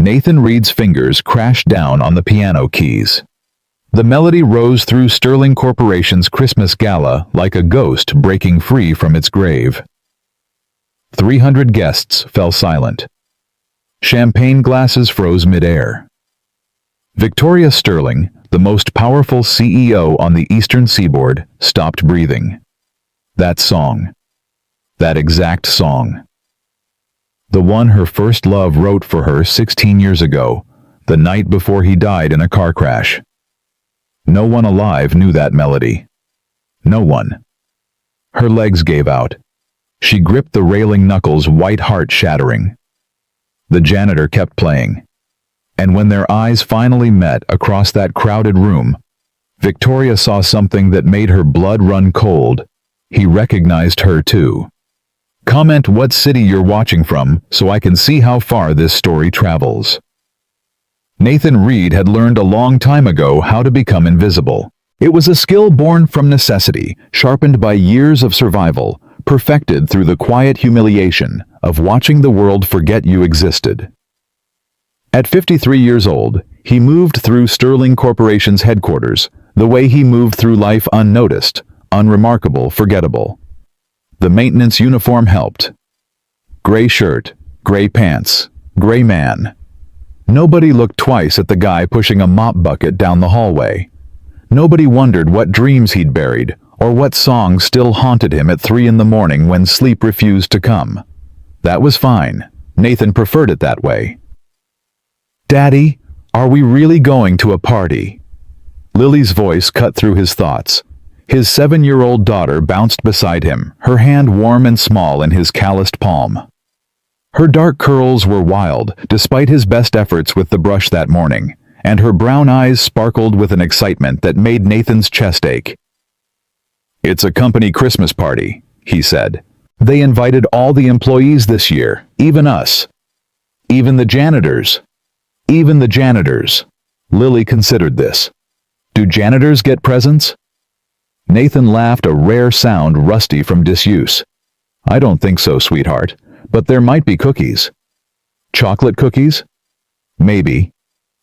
Nathan Reed's fingers crashed down on the piano keys. The melody rose through Sterling Corporation's Christmas gala like a ghost breaking free from its grave. 300 guests fell silent. Champagne glasses froze mid-air. Victoria Sterling, the most powerful CEO on the Eastern Seaboard, stopped breathing. That song. That exact song. The one her first love wrote for her 16 years ago, the night before he died in a car crash. No one alive knew that melody. No one. Her legs gave out. She gripped the railing knuckles, white heart shattering. The janitor kept playing. And when their eyes finally met across that crowded room, Victoria saw something that made her blood run cold. He recognized her too. Comment what city you're watching from so I can see how far this story travels. Nathan Reed had learned a long time ago how to become invisible. It was a skill born from necessity, sharpened by years of survival, perfected through the quiet humiliation of watching the world forget you existed. At 53 years old, he moved through Sterling Corporation's headquarters, the way he moved through life unnoticed, unremarkable, forgettable. The maintenance uniform helped. Gray shirt, gray pants, gray man. Nobody looked twice at the guy pushing a mop bucket down the hallway. Nobody wondered what dreams he'd buried, or what songs still haunted him at 3 in the morning when sleep refused to come. That was fine. Nathan preferred it that way. "Daddy, are we really going to a party?" Lily's voice cut through his thoughts. His 7-year-old daughter bounced beside him, her hand warm and small in his calloused palm. Her dark curls were wild, despite his best efforts with the brush that morning, and her brown eyes sparkled with an excitement that made Nathan's chest ache. "It's a company Christmas party," he said. "They invited all the employees this year, even us. Even the janitors. Even the janitors." Lily considered this. "Do janitors get presents?" Nathan laughed, a rare sound rusty from disuse. "I don't think so, sweetheart, but there might be cookies." "Chocolate cookies?" "Maybe.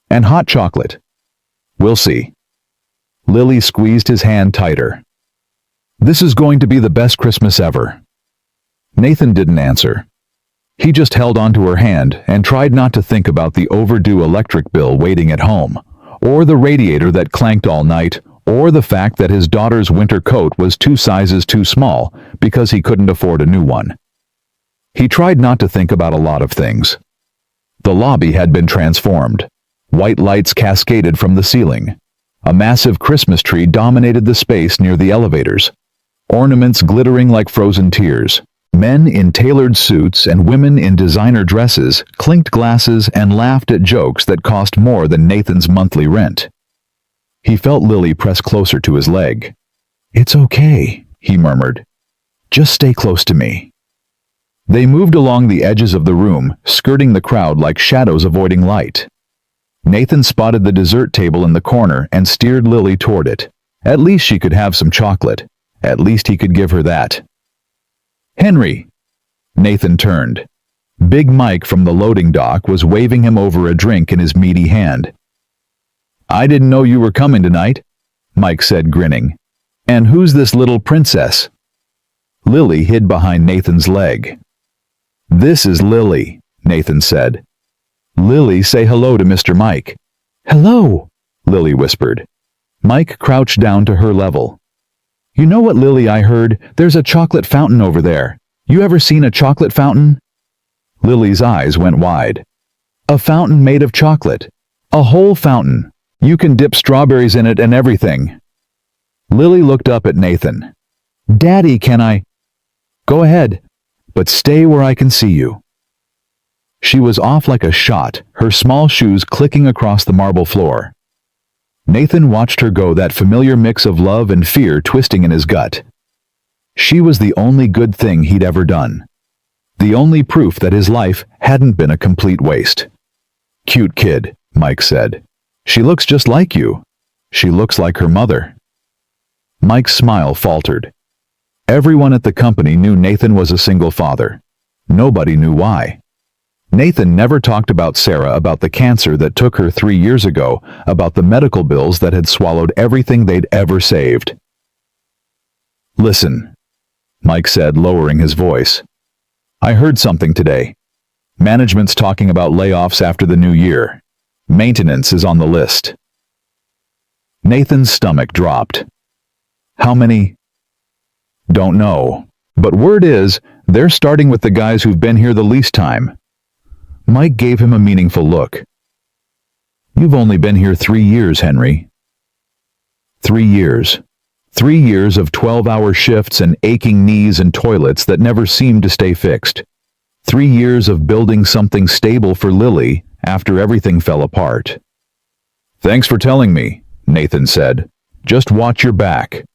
And hot chocolate." "We'll see." Lily squeezed his hand tighter. "This is going to be the best Christmas ever." Nathan didn't answer. He just held onto her hand and tried not to think about the overdue electric bill waiting at home, or the radiator that clanked all night, or the fact that his daughter's winter coat was 2 sizes too small because he couldn't afford a new one. He tried not to think about a lot of things. The lobby had been transformed. White lights cascaded from the ceiling. A massive Christmas tree dominated the space near the elevators. Ornaments glittering like frozen tears. Men in tailored suits and women in designer dresses clinked glasses and laughed at jokes that cost more than Nathan's monthly rent. He felt Lily press closer to his leg. "It's okay," he murmured. "Just stay close to me." They moved along the edges of the room, skirting the crowd like shadows avoiding light. Nathan spotted the dessert table in the corner and steered Lily toward it. At least she could have some chocolate. At least he could give her that. "Henry!" Nathan turned. Big Mike from the loading dock was waving him over a drink in his meaty hand. "I didn't know you were coming tonight," Mike said, grinning. "And who's this little princess?" Lily hid behind Nathan's leg. "This is Lily," Nathan said. "Lily, say hello to Mr. Mike." "Hello," Lily whispered. Mike crouched down to her level. "You know what, Lily, I heard? There's a chocolate fountain over there. You ever seen a chocolate fountain?" Lily's eyes went wide. "A fountain made of chocolate. A whole fountain. You can dip strawberries in it and everything." Lily looked up at Nathan. "Daddy, can I?" "Go ahead, but stay where I can see you." She was off like a shot, her small shoes clicking across the marble floor. Nathan watched her go, that familiar mix of love and fear twisting in his gut. She was the only good thing he'd ever done. The only proof that his life hadn't been a complete waste. "Cute kid," Mike said. "She looks just like you. She looks like her mother." Mike's smile faltered. Everyone at the company knew Nathan was a single father. Nobody knew why. Nathan never talked about Sarah, about the cancer that took her 3 years ago, about the medical bills that had swallowed everything they'd ever saved. "Listen," Mike said, lowering his voice. "I heard something today. Management's talking about layoffs after the new year. Maintenance is on the list." Nathan's stomach dropped. "How many?" "Don't know. But word is, they're starting with the guys who've been here the least time." Mike gave him a meaningful look. "You've only been here 3 years, Henry." 3 years. 3 years of 12-hour shifts and aching knees and toilets that never seemed to stay fixed. 3 years of building something stable for Lily after everything fell apart. "Thanks for telling me," Nathan said. "Just watch your back."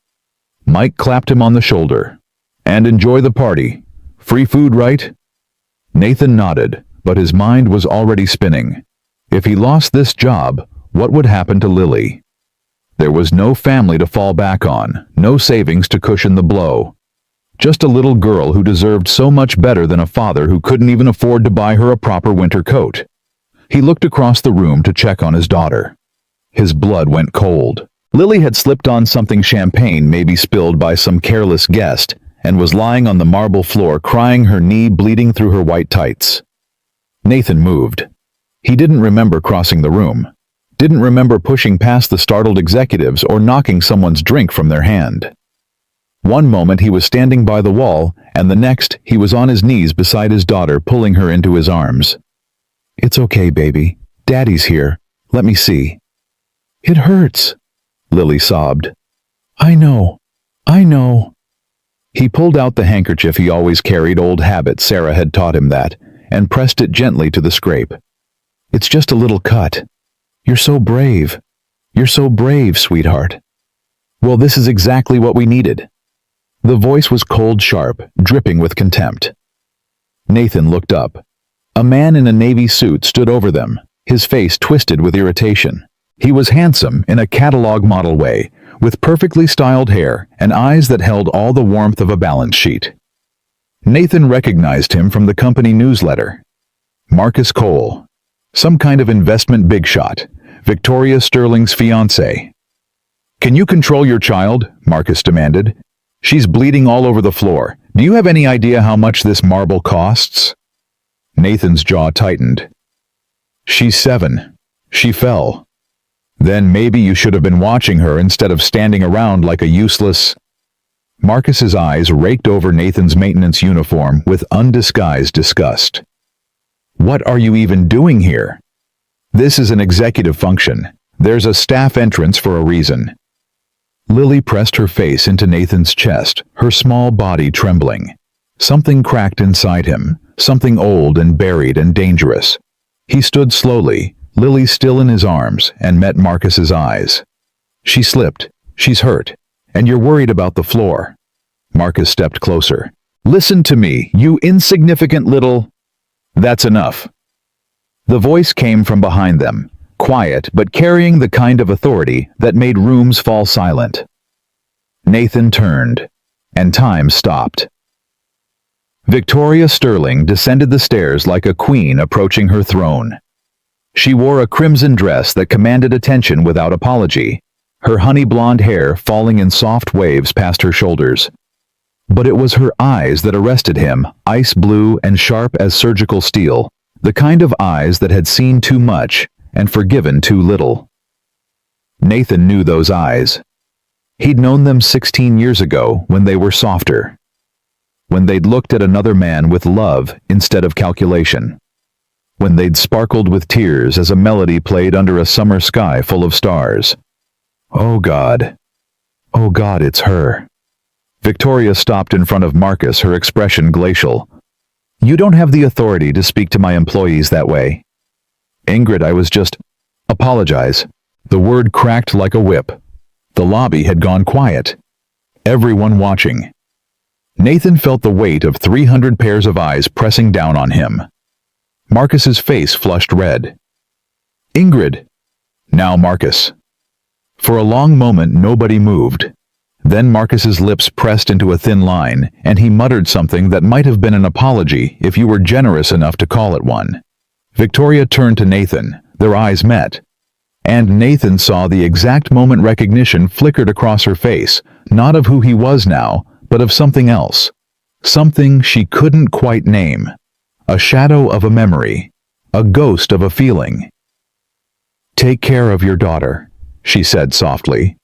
Mike clapped him on the shoulder. "And enjoy the party. Free food, right?" Nathan nodded, but his mind was already spinning. If he lost this job, what would happen to Lily? There was no family to fall back on, no savings to cushion the blow. Just a little girl who deserved so much better than a father who couldn't even afford to buy her a proper winter coat. He looked across the room to check on his daughter. His blood went cold. Lily had slipped on something champagne, maybe spilled by some careless guest, and was lying on the marble floor crying, her knee bleeding through her white tights. Nathan moved. He didn't remember crossing the room. Didn't remember pushing past the startled executives or knocking someone's drink from their hand. One moment he was standing by the wall, and the next he was on his knees beside his daughter, pulling her into his arms. "It's okay, baby. Daddy's here. Let me see." "It hurts," Lily sobbed. I know. He pulled out the handkerchief he always carried, old habit, Sarah had taught him that, and pressed it gently to the scrape. "It's just a little cut. You're so brave. You're so brave, sweetheart." "Well, this is exactly what we needed." The voice was cold, sharp, dripping with contempt. Nathan looked up. A man in a navy suit stood over them, his face twisted with irritation. He was handsome in a catalog model way, with perfectly styled hair and eyes that held all the warmth of a balance sheet. Nathan recognized him from the company newsletter. Marcus Cole. Some kind of investment big shot. Victoria Sterling's fiancé. "Can you control your child?" Marcus demanded. "She's bleeding all over the floor. Do you have any idea how much this marble costs?" Nathan's jaw tightened. "She's 7. She fell." "Then maybe you should have been watching her instead of standing around like a useless—" Marcus's eyes raked over Nathan's maintenance uniform with undisguised disgust. "What are you even doing here? This is an executive function. There's a staff entrance for a reason." Lily pressed her face into Nathan's chest, her small body trembling. Something cracked inside him, something old and buried and dangerous. He stood slowly, Lily still in his arms, and met Marcus's eyes. "She slipped. She's hurt. And you're worried about the floor." Marcus stepped closer. "Listen to me, you insignificant little—" "That's enough." The voice came from behind them, quiet but carrying the kind of authority that made rooms fall silent. Nathan turned, and time stopped. Victoria Sterling descended the stairs like a queen approaching her throne. She wore a crimson dress that commanded attention without apology, her honey blonde hair falling in soft waves past her shoulders. But it was her eyes that arrested him, ice blue and sharp as surgical steel, the kind of eyes that had seen too much and forgiven too little. Nathan knew those eyes. He'd known them 16 years ago when they were softer, when they'd looked at another man with love instead of calculation, when they'd sparkled with tears as a melody played under a summer sky full of stars. Oh God, it's her. Victoria stopped in front of Marcus, her expression glacial. "You don't have the authority to speak to my employees that way." "Ingrid, I was just—" "Apologize." The word cracked like a whip. The lobby had gone quiet. Everyone watching. Nathan felt the weight of 300 pairs of eyes pressing down on him. Marcus's face flushed red. "Ingrid." "Now, Marcus." For a long moment nobody moved. Then Marcus's lips pressed into a thin line, and he muttered something that might have been an apology if you were generous enough to call it one. Victoria turned to Nathan. Their eyes met. And Nathan saw the exact moment recognition flickered across her face, not of who he was now, but of something else. Something she couldn't quite name. A shadow of a memory. A ghost of a feeling. "Take care of your daughter," she said softly.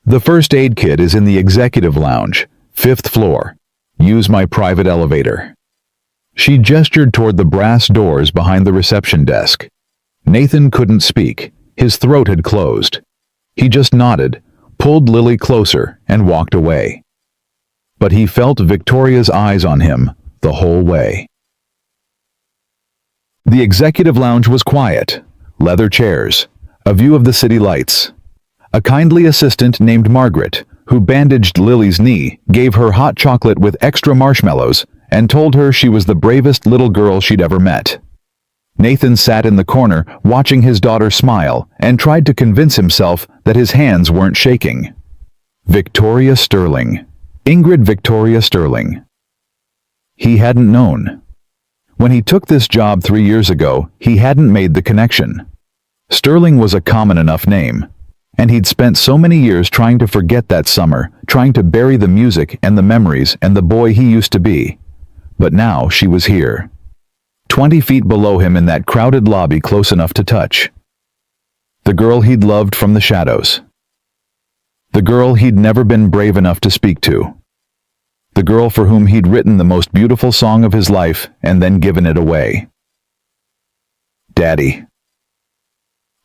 "The first aid kit is in the executive lounge, 5th floor. Use my private elevator." She gestured toward the brass doors behind the reception desk. Nathan couldn't speak. His throat had closed. He just nodded, pulled Lily closer, and walked away. But he felt Victoria's eyes on him the whole way. The executive lounge was quiet. Leather chairs. A view of the city lights. A kindly assistant named Margaret, who bandaged Lily's knee, gave her hot chocolate with extra marshmallows, and told her she was the bravest little girl she'd ever met. Nathan sat in the corner, watching his daughter smile, and tried to convince himself that his hands weren't shaking. Victoria Sterling. Ingrid Victoria Sterling. He hadn't known. When he took this job 3 years ago, he hadn't made the connection. Sterling was a common enough name, and he'd spent so many years trying to forget that summer, trying to bury the music and the memories and the boy he used to be. But now she was here. 20 feet below him in that crowded lobby, close enough to touch. The girl he'd loved from the shadows. The girl he'd never been brave enough to speak to. The girl for whom he'd written the most beautiful song of his life and then given it away. "Daddy."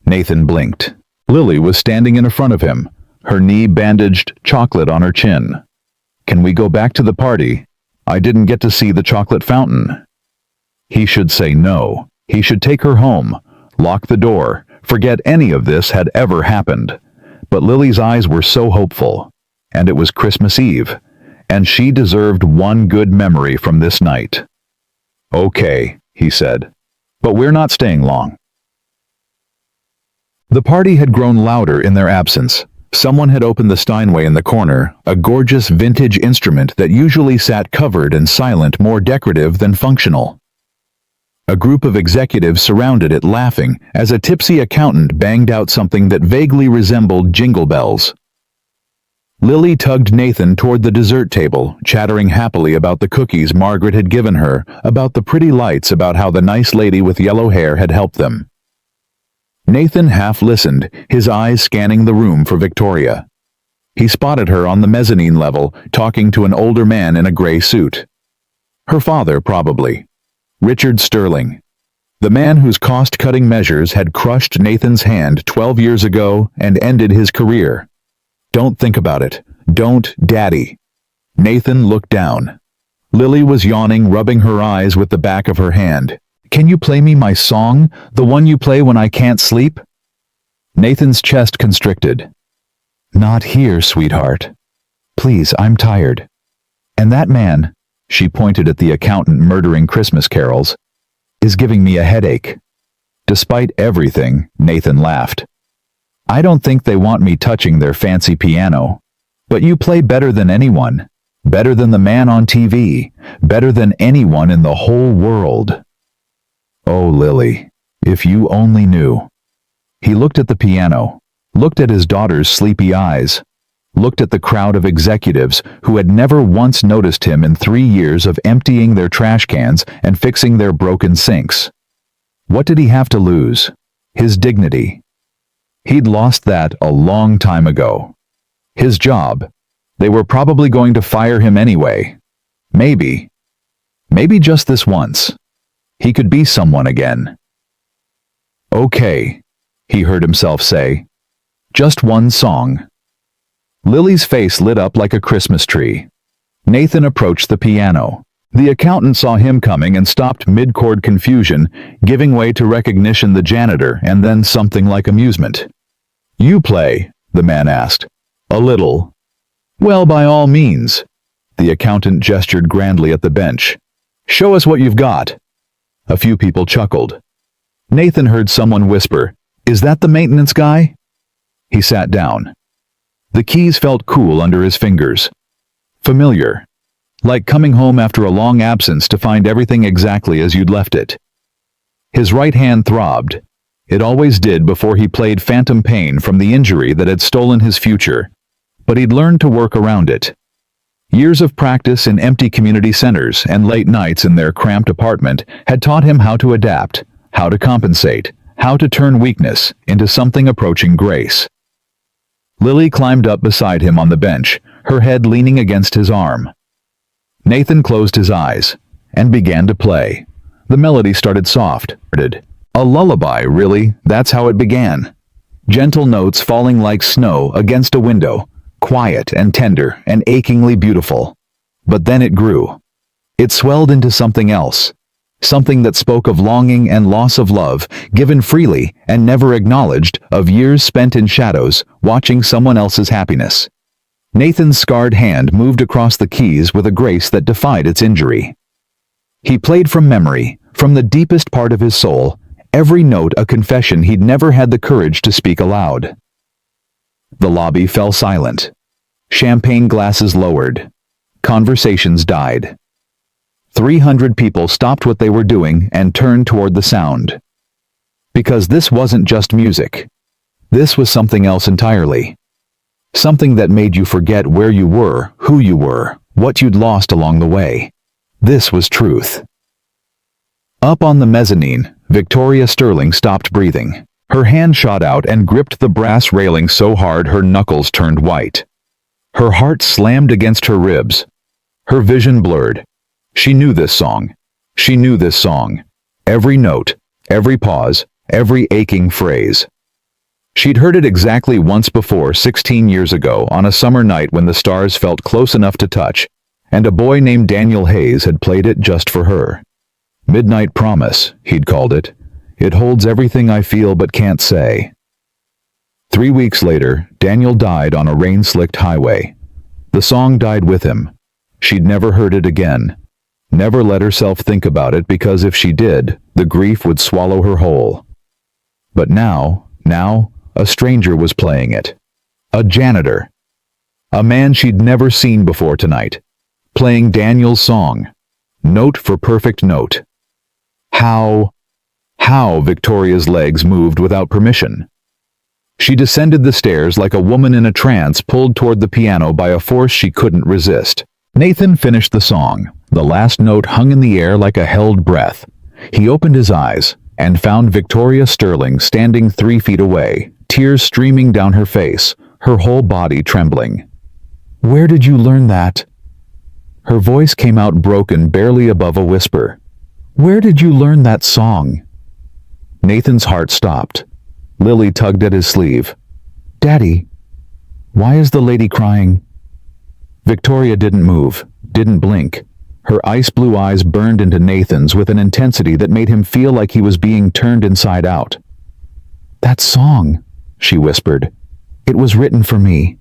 Nathan blinked. Lily was standing in front of him, her knee bandaged, chocolate on her chin. "Can we go back to the party? I didn't get to see the chocolate fountain." He should say no. He should take her home, lock the door, forget any of this had ever happened. But Lily's eyes were so hopeful, and it was Christmas Eve, and she deserved one good memory from this night. "Okay," he said, "but we're not staying long." The party had grown louder in their absence. Someone had opened the Steinway in the corner, a gorgeous vintage instrument that usually sat covered and silent, more decorative than functional. A group of executives surrounded it, laughing, as a tipsy accountant banged out something that vaguely resembled jingle bells. Lily tugged Nathan toward the dessert table, chattering happily about the cookies Margaret had given her, about the pretty lights, about how the nice lady with yellow hair had helped them. Nathan half listened, his eyes scanning the room for Victoria. He spotted her on the mezzanine level, talking to an older man in a gray suit. Her father, probably. Richard Sterling. The man whose cost-cutting measures had crushed Nathan's hand 12 years ago and ended his career. "Don't think about it. Don't, Daddy." Nathan looked down. Lily was yawning, rubbing her eyes with the back of her hand. "Can you play me my song, the one you play when I can't sleep?" Nathan's chest constricted. "Not here, sweetheart. Please, I'm tired. And that man," she pointed at the accountant murdering Christmas carols, "is giving me a headache." Despite everything, Nathan laughed. "I don't think they want me touching their fancy piano. But you play better than anyone. Better than the man on TV. Better than anyone in the whole world." "Oh, Lily, if you only knew." He looked at the piano, looked at his daughter's sleepy eyes, looked at the crowd of executives who had never once noticed him in 3 years of emptying their trash cans and fixing their broken sinks. What did he have to lose? His dignity. He'd lost that a long time ago. His job. They were probably going to fire him anyway. Maybe just this once. He could be someone again. "Okay," he heard himself say. "Just one song." Lily's face lit up like a Christmas tree. Nathan approached the piano. The accountant saw him coming and stopped mid-chord confusion, giving way to recognition, the janitor, and then something like amusement. "You play?" the man asked. "A little." "Well, by all means." The accountant gestured grandly at the bench. "Show us what you've got." A few people chuckled. Nathan heard someone whisper, "Is that the maintenance guy?" He sat down. The keys felt cool under his fingers. Familiar. Like coming home after a long absence to find everything exactly as you'd left it. His right hand throbbed. It always did before he played phantom pain from the injury that had stolen his future. But he'd learned to work around it. Years of practice in empty community centers and late nights in their cramped apartment had taught him how to adapt, how to compensate, how to turn weakness into something approaching grace. Lily climbed up beside him on the bench, her head leaning against his arm. Nathan closed his eyes and began to play. The melody started soft. A lullaby, really, that's how it began. Gentle notes falling like snow against a window, quiet and tender and achingly beautiful. But then it grew. It swelled into something else. Something that spoke of longing and loss of love, given freely and never acknowledged, of years spent in shadows, watching someone else's happiness. Nathan's scarred hand moved across the keys with a grace that defied its injury. He played from memory, from the deepest part of his soul, every note a confession he'd never had the courage to speak aloud. The lobby fell silent. Champagne glasses lowered. Conversations died. 300 people stopped what they were doing and turned toward the sound. Because this wasn't just music. This was something else entirely. Something that made you forget where you were, who you were, what you'd lost along the way. This was truth. Up on the mezzanine, Victoria Sterling stopped breathing. Her hand shot out and gripped the brass railing so hard her knuckles turned white. Her heart slammed against her ribs. Her vision blurred. She knew this song. She knew this song. Every note, every pause, every aching phrase. She'd heard it exactly once before 16 years ago on a summer night when the stars felt close enough to touch, and a boy named Daniel Hayes had played it just for her. Midnight Promise, he'd called it. It holds everything I feel but can't say. 3 weeks later, Daniel died on a rain-slicked highway. The song died with him. She'd never heard it again. Never let herself think about it because if she did, the grief would swallow her whole. But now, a stranger was playing it. A janitor. A man she'd never seen before tonight. Playing Daniel's song. Note for perfect note. How Victoria's legs moved without permission. She descended the stairs like a woman in a trance pulled toward the piano by a force she couldn't resist. Nathan finished the song. The last note hung in the air like a held breath. He opened his eyes and found Victoria Sterling standing 3 feet away, tears streaming down her face, her whole body trembling. "Where did you learn that?" Her voice came out broken, barely above a whisper. "Where did you learn that song?" Nathan's heart stopped. Lily tugged at his sleeve. "Daddy, why is the lady crying?" Victoria didn't move, didn't blink. Her ice blue eyes burned into Nathan's with an intensity that made him feel like he was being turned inside out. "That song," she whispered. "It was written for me,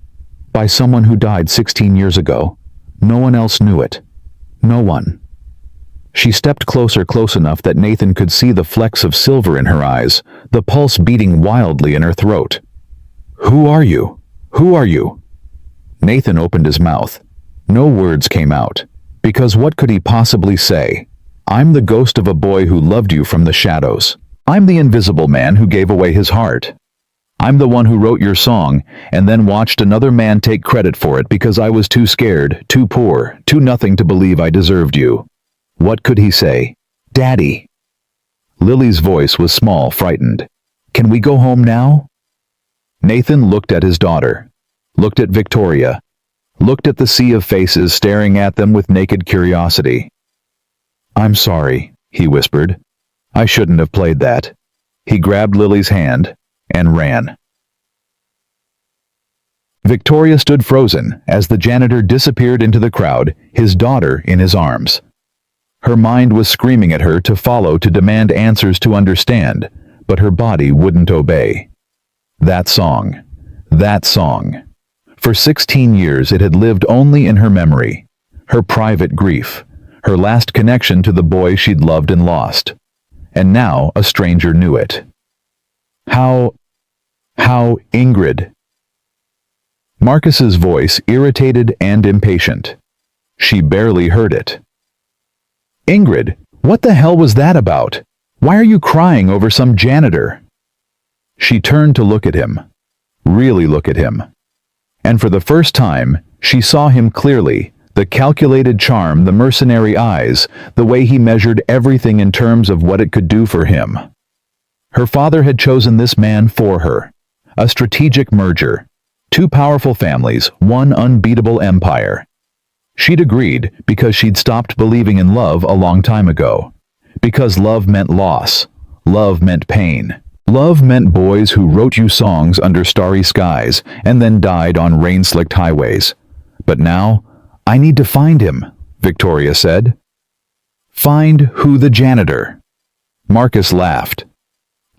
by someone who died 16 years ago. No one else knew it. No one." She stepped closer, close enough that Nathan could see the flecks of silver in her eyes, the pulse beating wildly in her throat. "Who are you? Who are you?" Nathan opened his mouth. No words came out, because what could he possibly say? "I'm the ghost of a boy who loved you from the shadows. I'm the invisible man who gave away his heart. I'm the one who wrote your song and then watched another man take credit for it because I was too scared, too poor, too nothing to believe I deserved you." What could he say? "Daddy." Lily's voice was small, frightened. "Can we go home now?" Nathan looked at his daughter, looked at Victoria, looked at the sea of faces staring at them with naked curiosity. "I'm sorry," he whispered. "I shouldn't have played that." He grabbed Lily's hand and ran. Victoria stood frozen as the janitor disappeared into the crowd, his daughter in his arms. Her mind was screaming at her to follow, to demand answers, to understand, but her body wouldn't obey. That song. For 16 years it had lived only in her memory, her private grief, her last connection to the boy she'd loved and lost. And now a stranger knew it. How, Ingrid? Marcus's voice irritated and impatient. She barely heard it. "Ingrid, what the hell was that about? Why are you crying over some janitor?" She turned to look at him. Really look at him. And for the first time, she saw him clearly, the calculated charm, the mercenary eyes, the way he measured everything in terms of what it could do for him. Her father had chosen this man for her. A strategic merger. Two powerful families, one unbeatable empire. She'd agreed because she'd stopped believing in love a long time ago. Because love meant loss. Love meant pain. Love meant boys who wrote you songs under starry skies and then died on rain-slicked highways. But now, "I need to find him," Victoria said. "Find who? The janitor?" Marcus laughed.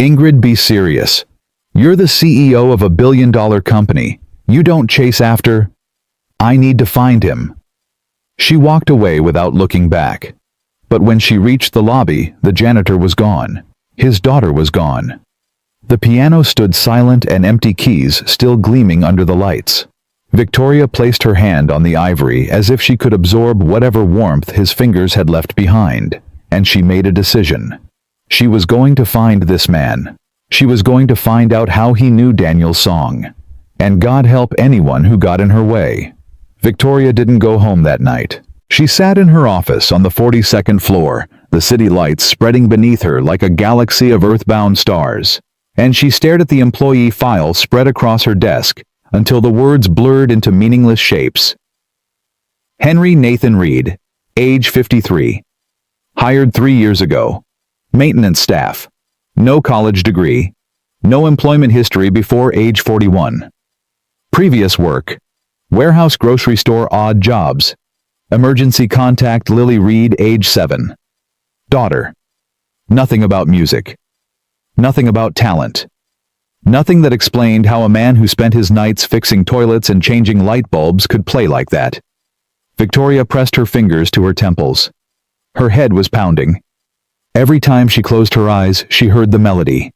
"Ingrid, be serious. You're the CEO of a billion-dollar company. You don't chase after. I need to find him." She walked away without looking back. But when she reached the lobby, the janitor was gone. His daughter was gone. The piano stood silent and empty, keys still gleaming under the lights. Victoria placed her hand on the ivory as if she could absorb whatever warmth his fingers had left behind, and she made a decision. She was going to find this man. She was going to find out how he knew Daniel's song. And God help anyone who got in her way. Victoria didn't go home that night. She sat in her office on the 42nd floor, the city lights spreading beneath her like a galaxy of earthbound stars. And she stared at the employee file spread across her desk until the words blurred into meaningless shapes. Henry Nathan Reed, age 53. Hired 3 years ago. Maintenance staff. No college degree. No employment history before age 41. Previous work. Warehouse, grocery store, odd jobs. Emergency contact, Lily Reed, age 7. Daughter. Nothing about music. Nothing about talent. Nothing that explained how a man who spent his nights fixing toilets and changing light bulbs could play like that. Victoria pressed her fingers to her temples. Her head was pounding. Every time she closed her eyes, she heard the melody.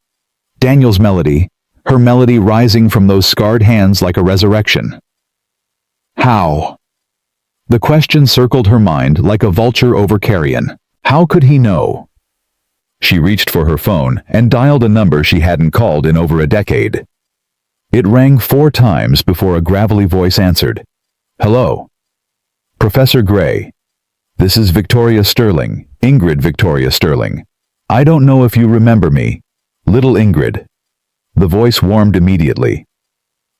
Daniel's melody, her melody rising from those scarred hands like a resurrection. How? The question circled her mind like a vulture over carrion. How could he know? She reached for her phone and dialed a number she hadn't called in over a decade. It rang 4 times before a gravelly voice answered. "Hello. Professor Gray. This is Victoria Sterling, Ingrid Victoria Sterling. I don't know if you remember me. Little Ingrid." The voice warmed immediately.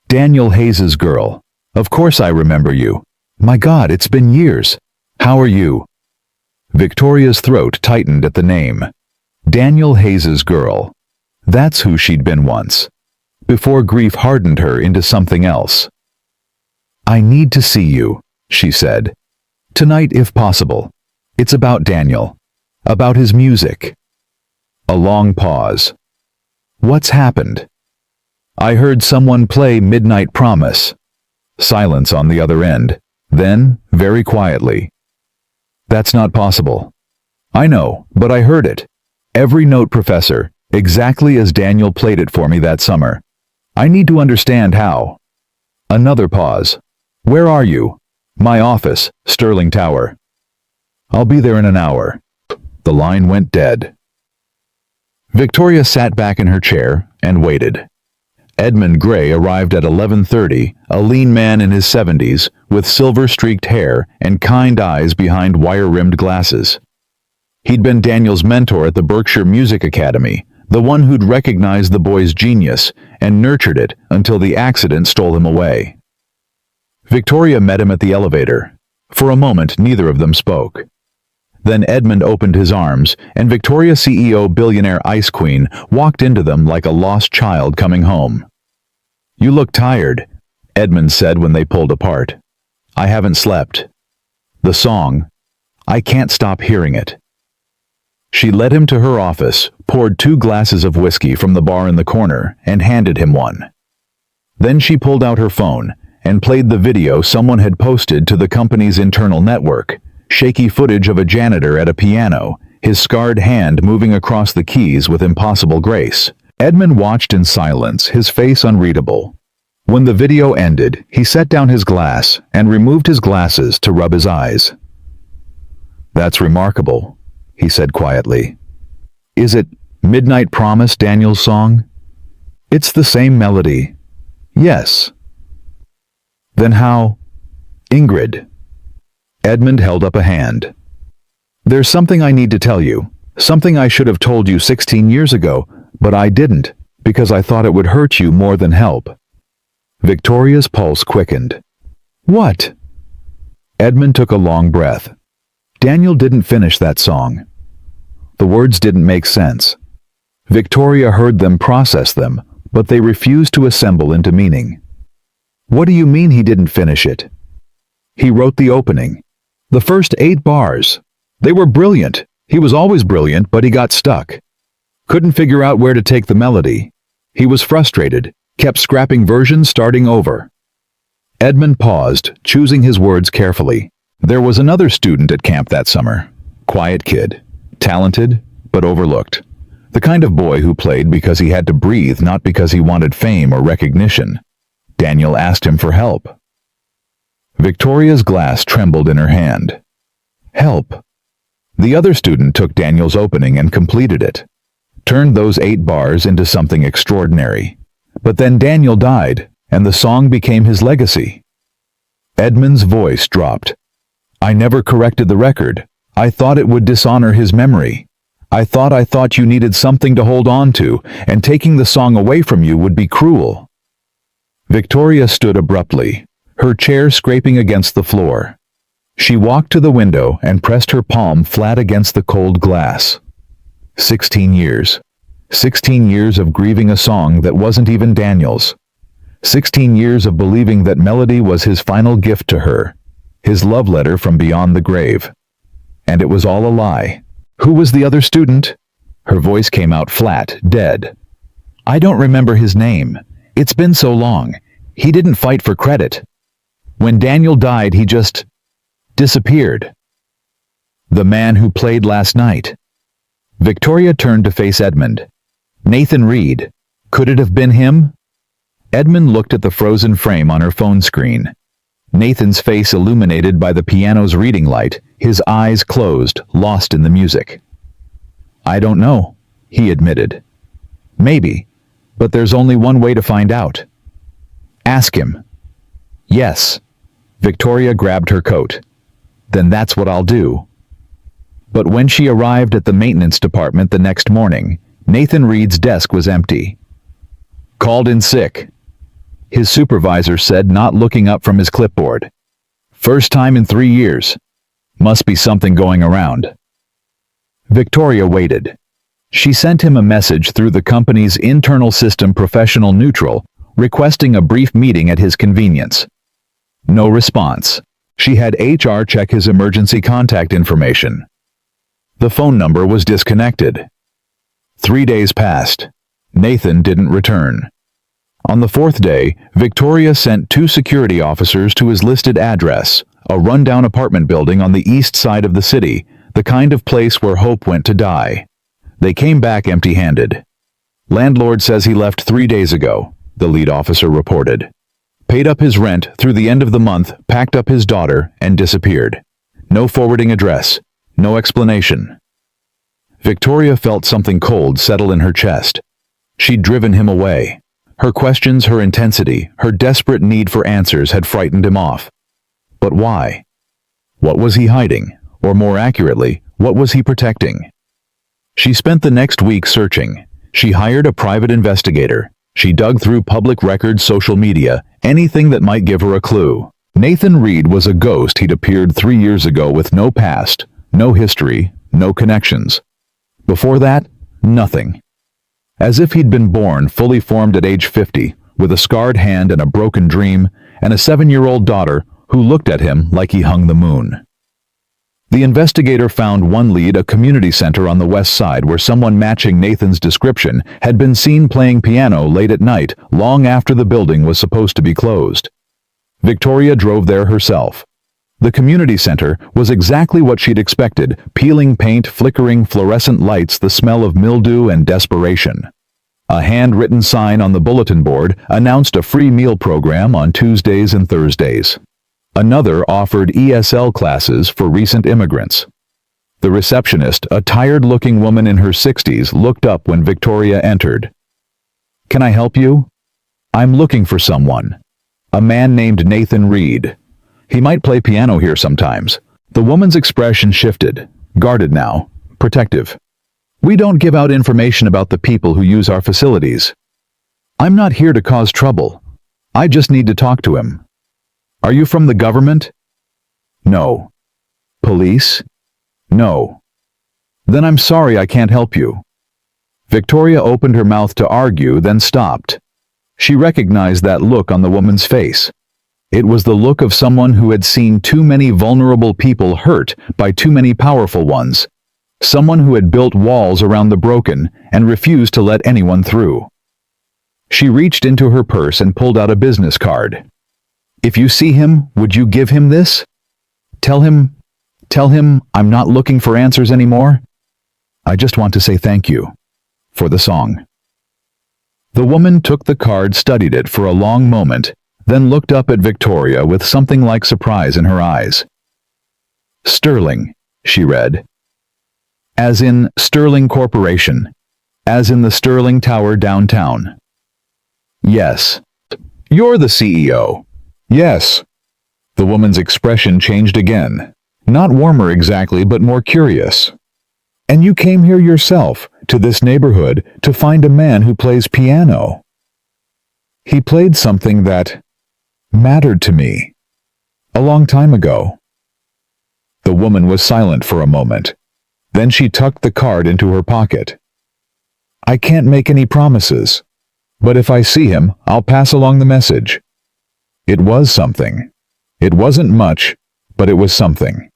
"Daniel Hayes's girl. Of course I remember you. My God, it's been years. How are you?" Victoria's throat tightened at the name. Daniel Hayes's girl. That's who she'd been once. Before grief hardened her into something else. "I need to see you," she said. "Tonight, if possible. It's about Daniel. About his music." A long pause. "What's happened?" "I heard someone play Midnight Promise." Silence on the other end. Then, very quietly. "That's not possible." "I know, but I heard it. Every note, Professor, exactly as Daniel played it for me that summer. I need to understand how." Another pause. "Where are you?" "My office, Sterling Tower." "I'll be there in an hour." The line went dead. Victoria sat back in her chair and waited. Edmund Gray arrived at 11:30, a lean man in his 70s, with silver-streaked hair and kind eyes behind wire-rimmed glasses. He'd been Daniel's mentor at the Berkshire Music Academy, the one who'd recognized the boy's genius and nurtured it until the accident stole him away. Victoria met him at the elevator. For a moment, neither of them spoke. Then Edmund opened his arms, and Victoria CEO billionaire Ice Queen walked into them like a lost child coming home. "You look tired," Edmund said when they pulled apart. "I haven't slept. The song, I can't stop hearing it." She led him to her office, poured 2 glasses of whiskey from the bar in the corner, and handed him one. Then she pulled out her phone and played the video someone had posted to the company's internal network, shaky footage of a janitor at a piano, his scarred hand moving across the keys with impossible grace. Edmund watched in silence, his face unreadable. When the video ended, he set down his glass and removed his glasses to rub his eyes. "That's remarkable," he said quietly. "Is it Midnight Promise, Daniel's song?" "It's the same melody." "Yes." "Then how—" "Ingrid." Edmund held up a hand. "There's something I need to tell you, something I should have told you 16 years ago, but I didn't, because I thought it would hurt you more than help." Victoria's pulse quickened. "What?" Edmund took a long breath. Daniel didn't finish that song. The words didn't make sense. Victoria heard them, process them, but they refused to assemble into meaning. "What do you mean he didn't finish it?" "He wrote the opening. The first 8 bars. They were brilliant. He was always brilliant, but he got stuck. Couldn't figure out where to take the melody. He was frustrated, kept scrapping versions, starting over." Edmund paused, choosing his words carefully. There was another student at camp that summer. Quiet kid. Talented, but overlooked. The kind of boy who played because he had to breathe, not because he wanted fame or recognition. Daniel asked him for help. Victoria's glass trembled in her hand. Help. The other student took Daniel's opening and completed it. Turned those 8 bars into something extraordinary. But then Daniel died, and the song became his legacy. Edmund's voice dropped. "I never corrected the record. I thought it would dishonor his memory. I thought you needed something to hold on to, and taking the song away from you would be cruel." Victoria stood abruptly, her chair scraping against the floor. She walked to the window and pressed her palm flat against the cold glass. 16 years. 16 years of grieving a song that wasn't even Daniel's. 16 years of believing that melody was his final gift to her, his love letter from beyond the grave. And it was all a lie. "Who was the other student?" Her voice came out flat, dead. "I don't remember his name. It's been so long. He didn't fight for credit. When Daniel died, he just disappeared." "The man who played last night." Victoria turned to face Edmund. "Nathan Reed. Could it have been him?" Edmund looked at the frozen frame on her phone screen. Nathan's face illuminated by the piano's reading light, his eyes closed, lost in the music. "I don't know," he admitted. "Maybe, but there's only one way to find out." "Ask him." "Yes." Victoria grabbed her coat. "Then that's what I'll do." But when she arrived at the maintenance department the next morning, Nathan Reed's desk was empty. "Called in sick," his supervisor said, not looking up from his clipboard. "First time in 3 years. Must be something going around." Victoria waited. She sent him a message through the company's internal system, Professional Neutral, requesting a brief meeting at his convenience. No response. She had HR check his emergency contact information. The phone number was disconnected. 3 days passed. Nathan didn't return. On the 4th day, Victoria sent 2 security officers to his listed address, a rundown apartment building on the east side of the city, the kind of place where hope went to die. They came back empty-handed. "Landlord says he left 3 days ago," the lead officer reported. "Paid up his rent through the end of the month, packed up his daughter, and disappeared. No forwarding address. No explanation." Victoria felt something cold settle in her chest. She'd driven him away. Her questions, her intensity, her desperate need for answers had frightened him off. But why? What was he hiding? Or more accurately, what was he protecting? She spent the next week searching. She hired a private investigator. She dug through public records, social media, anything that might give her a clue. Nathan Reed was a ghost. He'd appeared 3 years ago with no past, no history, no connections. Before that, nothing. As if he'd been born fully formed at age 50, with a scarred hand and a broken dream, and a 7-year-old daughter who looked at him like he hung the moon. The investigator found one lead, a community center on the west side where someone matching Nathan's description had been seen playing piano late at night, long after the building was supposed to be closed. Victoria drove there herself. The community center was exactly what she'd expected, peeling paint, flickering fluorescent lights, the smell of mildew and desperation. A handwritten sign on the bulletin board announced a free meal program on Tuesdays and Thursdays. Another offered ESL classes for recent immigrants. The receptionist, a tired-looking woman in her 60s, looked up when Victoria entered. "Can I help you?" "I'm looking for someone. A man named Nathan Reed. He might play piano here sometimes." The woman's expression shifted, guarded now, protective. "We don't give out information about the people who use our facilities. I'm not here to cause trouble. I just need to talk to him." "Are you from the government?" "No." "Police?" "No." "Then I'm sorry I can't help you." Victoria opened her mouth to argue, then stopped. She recognized that look on the woman's face. It was the look of someone who had seen too many vulnerable people hurt by too many powerful ones. Someone who had built walls around the broken and refused to let anyone through. She reached into her purse and pulled out a business card. "If you see him, would you give him this? Tell him I'm not looking for answers anymore. I just want to say thank you for the song." The woman took the card, studied it for a long moment, then looked up at Victoria with something like surprise in her eyes. "Sterling," she read. "As in Sterling Corporation. As in the Sterling Tower downtown." "Yes." "You're the CEO." "Yes." The woman's expression changed again. Not warmer exactly, but more curious. "And you came here yourself, to this neighborhood, to find a man who plays piano." "He played something that mattered to me. A long time ago." The woman was silent for a moment. Then she tucked the card into her pocket. "I can't make any promises. But if I see him, I'll pass along the message." It was something. It wasn't much, but it was something.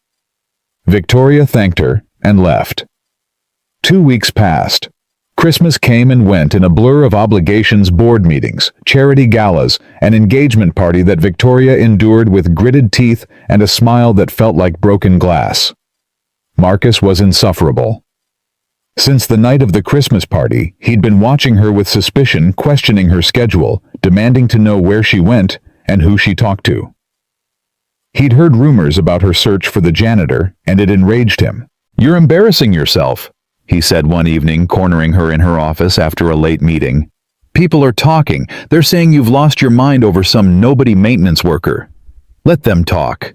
Victoria thanked her and left. 2 weeks passed. Christmas came and went in a blur of obligations, board meetings, charity galas, an engagement party that Victoria endured with gritted teeth and a smile that felt like broken glass. Marcus was insufferable. Since the night of the Christmas party, he'd been watching her with suspicion, questioning her schedule, demanding to know where she went and who she talked to. He'd heard rumors about her search for the janitor, and it enraged him. "You're embarrassing yourself," he said one evening, cornering her in her office after a late meeting. "People are talking. They're saying you've lost your mind over some nobody maintenance worker. Let them talk.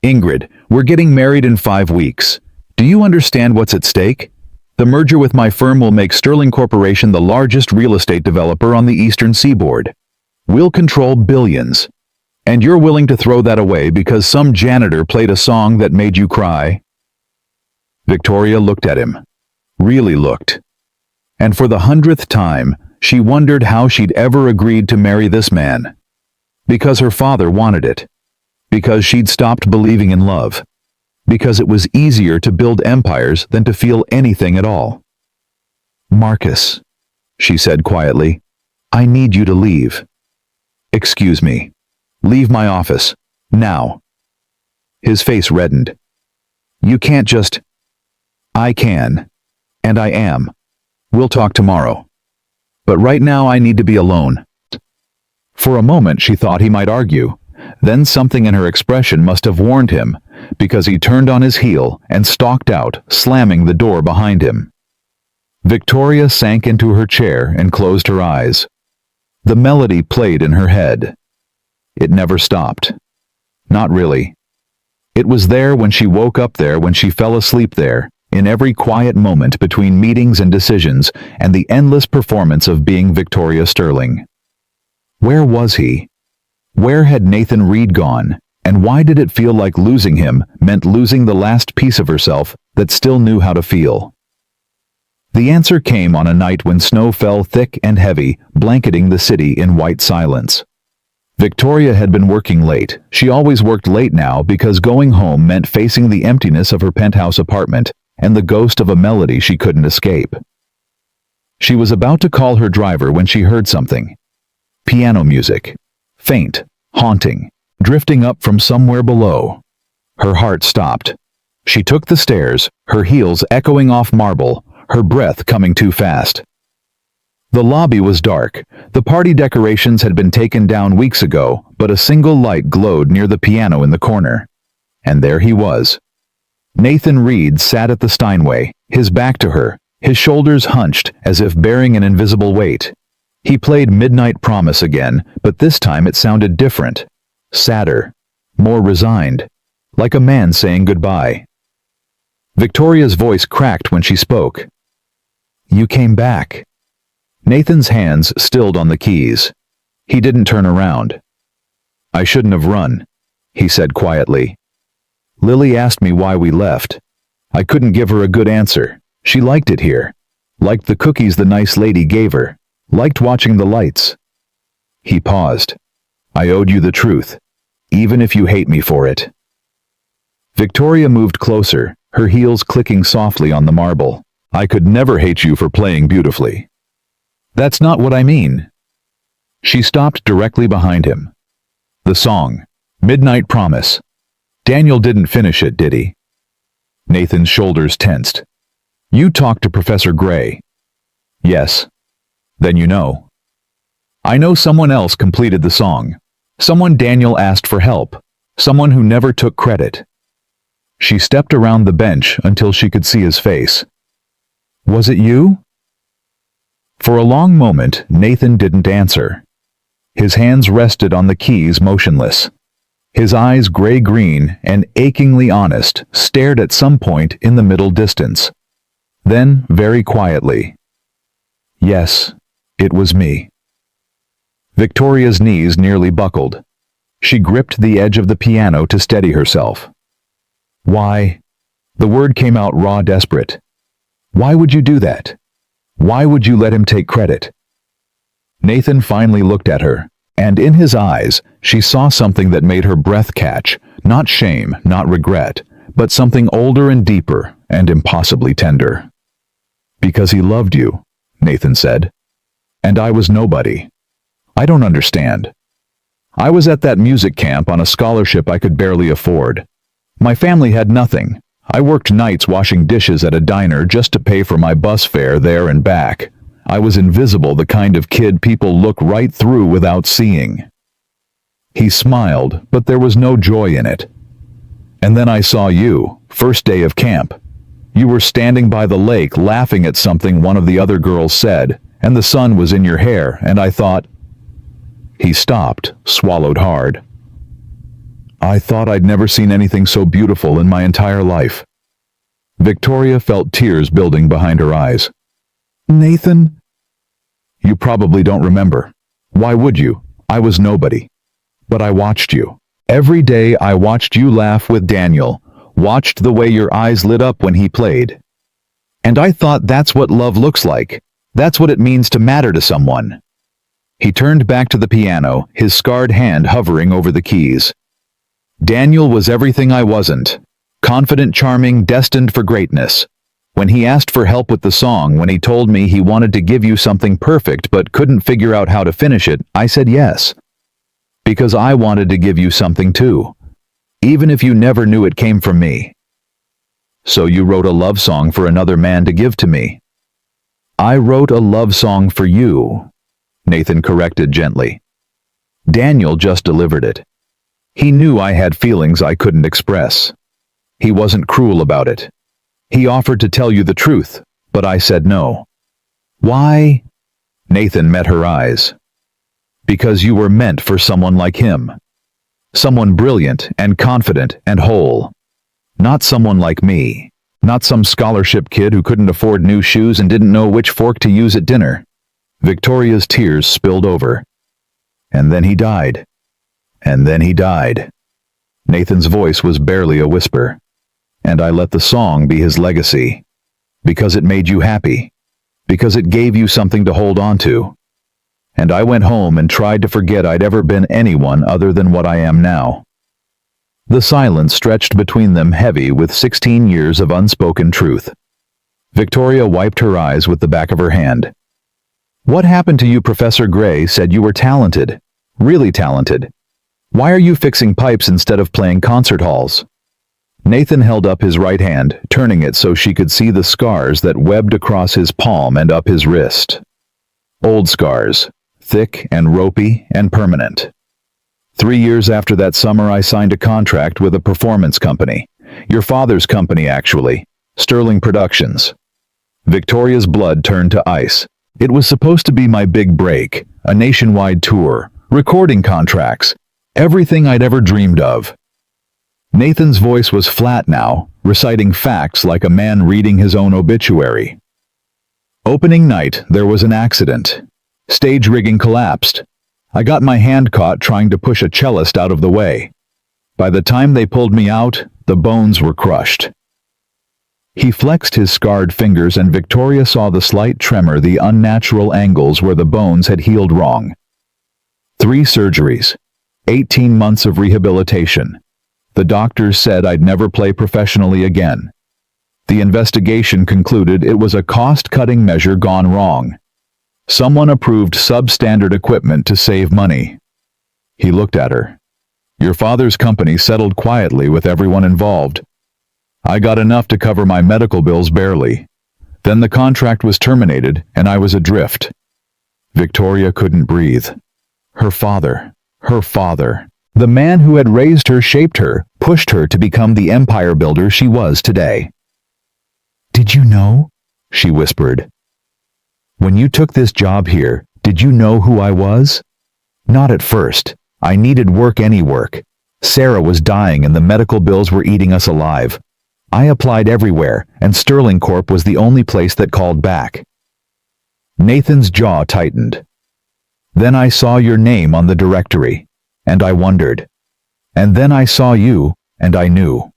Ingrid, we're getting married in 5 weeks. Do you understand what's at stake? The merger with my firm will make Sterling Corporation the largest real estate developer on the Eastern Seaboard. We'll control billions. And you're willing to throw that away because some janitor played a song that made you cry?" Victoria looked at him. Really looked. And for the 100th time, she wondered how she'd ever agreed to marry this man. Because her father wanted it. Because she'd stopped believing in love. Because it was easier to build empires than to feel anything at all. "Marcus," she said quietly, "I need you to leave." "Excuse me. Leave my office. Now." His face reddened. "You can't just—" "I can. And I am. We'll talk tomorrow. But right now I need to be alone." For a moment she thought he might argue. Then something in her expression must have warned him, because he turned on his heel and stalked out, slamming the door behind him. Victoria sank into her chair and closed her eyes. The melody played in her head. It never stopped. Not really. It was there when she woke up there, when she fell asleep there, in every quiet moment between meetings and decisions, and the endless performance of being Victoria Sterling. Where was he? Where had Nathan Reed gone, and why did it feel like losing him meant losing the last piece of herself that still knew how to feel? The answer came on a night when snow fell thick and heavy, blanketing the city in white silence. Victoria had been working late. She always worked late now because going home meant facing the emptiness of her penthouse apartment and the ghost of a melody she couldn't escape. She was about to call her driver when she heard something. Piano music. Faint, haunting, drifting up from somewhere below. Her heart stopped. She took the stairs, her heels echoing off marble, her breath coming too fast. The lobby was dark. The party decorations had been taken down weeks ago, but a single light glowed near the piano in the corner. And there he was. Nathan Reed sat at the Steinway, his back to her, his shoulders hunched as if bearing an invisible weight. He played Midnight Promise again, but this time it sounded different. Sadder. More resigned. Like a man saying goodbye. Victoria's voice cracked when she spoke. "You came back." Nathan's hands stilled on the keys. He didn't turn around. "I shouldn't have run," he said quietly. "Lily asked me why we left. I couldn't give her a good answer. She liked it here. Liked the cookies the nice lady gave her. Liked watching the lights." He paused. "I owed you the truth, even if you hate me for it." Victoria moved closer, her heels clicking softly on the marble. "I could never hate you for playing beautifully." "That's not what I mean." She stopped directly behind him. "The song, Midnight Promise. Daniel didn't finish it, did he?" Nathan's shoulders tensed. "You talked to Professor Gray." "Yes." "Then you know." "I know someone else completed the song. Someone Daniel asked for help. Someone who never took credit." She stepped around the bench until she could see his face. "Was it you?" For a long moment, Nathan didn't answer. His hands rested on the keys motionless. His eyes, gray-green and achingly honest, stared at some point in the middle distance. Then, very quietly, "Yes, it was me." Victoria's knees nearly buckled. She gripped the edge of the piano to steady herself. "Why?" The word came out raw, desperate. "Why would you do that? Why would you let him take credit?" Nathan finally looked at her, and in his eyes, she saw something that made her breath catch, not shame, not regret, but something older and deeper and impossibly tender. "Because he loved you," Nathan said. "And I was nobody. I don't understand. I was at that music camp on a scholarship I could barely afford. My family had nothing. I worked nights washing dishes at a diner just to pay for my bus fare there and back. I was invisible, the kind of kid people look right through without seeing." He smiled, but there was no joy in it. "And then I saw you, first day of camp. You were standing by the lake laughing at something one of the other girls said, and the sun was in your hair, and I thought—" He stopped, swallowed hard. "I thought I'd never seen anything so beautiful in my entire life." Victoria felt tears building behind her eyes. "Nathan?" "You probably don't remember. Why would you? I was nobody. But I watched you. Every day I watched you laugh with Daniel, watched the way your eyes lit up when he played. And I thought that's what love looks like. That's what it means to matter to someone." He turned back to the piano, his scarred hand hovering over the keys. "Daniel was everything I wasn't. Confident, charming, destined for greatness. When he asked for help with the song, when he told me he wanted to give you something perfect but couldn't figure out how to finish it, I said yes. Because I wanted to give you something too. Even if you never knew it came from me." "So you wrote a love song for another man to give to me?" "I wrote a love song for you," Nathan corrected gently. "Daniel just delivered it. He knew I had feelings I couldn't express. He wasn't cruel about it. He offered to tell you the truth, but I said no." "Why?" Nathan met her eyes. "Because you were meant for someone like him. Someone brilliant and confident and whole. Not someone like me. Not some scholarship kid who couldn't afford new shoes and didn't know which fork to use at dinner." Victoria's tears spilled over. "And then he died. And then he died." Nathan's voice was barely a whisper. "And I let the song be his legacy. Because it made you happy. Because it gave you something to hold on to. And I went home and tried to forget I'd ever been anyone other than what I am now." The silence stretched between them, heavy with 16 years of unspoken truth. Victoria wiped her eyes with the back of her hand. "What happened to you? Professor Gray said you were talented. Really talented. Why are you fixing pipes instead of playing concert halls?" Nathan held up his right hand, turning it so she could see the scars that webbed across his palm and up his wrist. Old scars, thick and ropey and permanent. 3 years after that summer, I signed a contract with a performance company. Your father's company, actually. Sterling Productions. Victoria's blood turned to ice. It was supposed to be my big break, a nationwide tour, recording contracts, everything I'd ever dreamed of. Nathan's voice was flat now, reciting facts like a man reading his own obituary. Opening night, there was an accident. Stage rigging collapsed. I got my hand caught trying to push a cellist out of the way. By the time they pulled me out, the bones were crushed. He flexed his scarred fingers and Victoria saw the slight tremor, the unnatural angles where the bones had healed wrong. 3 surgeries. 18 months of rehabilitation. The doctors said I'd never play professionally again. The investigation concluded it was a cost-cutting measure gone wrong. Someone approved substandard equipment to save money. He looked at her. Your father's company settled quietly with everyone involved. I got enough to cover my medical bills barely. Then the contract was terminated and I was adrift. Victoria couldn't breathe. Her father, the man who had raised her, shaped her, pushed her to become the empire builder she was today. Did you know? She whispered. When you took this job here, did you know who I was? Not at first. I needed work, any work. Sarah was dying and the medical bills were eating us alive. I applied everywhere, and Sterling Corp was the only place that called back. Nathan's jaw tightened. Then I saw your name on the directory, and I wondered. And then I saw you, and I knew.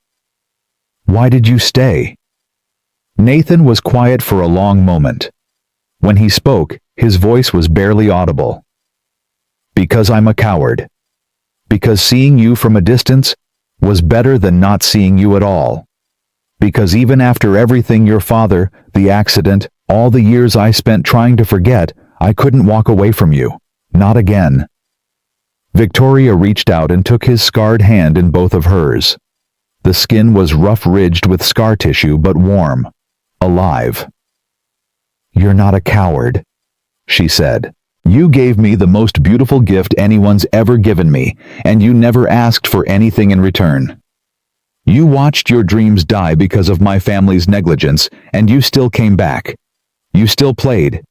Why did you stay? Nathan was quiet for a long moment. When he spoke, his voice was barely audible. Because I'm a coward. Because seeing you from a distance was better than not seeing you at all. Because even after everything, your father, the accident, all the years I spent trying to forget, I couldn't walk away from you. Not again. Victoria reached out and took his scarred hand in both of hers. The skin was rough-ridged with scar tissue but warm. Alive. You're not a coward, she said. You gave me the most beautiful gift anyone's ever given me, and you never asked for anything in return. You watched your dreams die because of my family's negligence, and you still came back. You still played.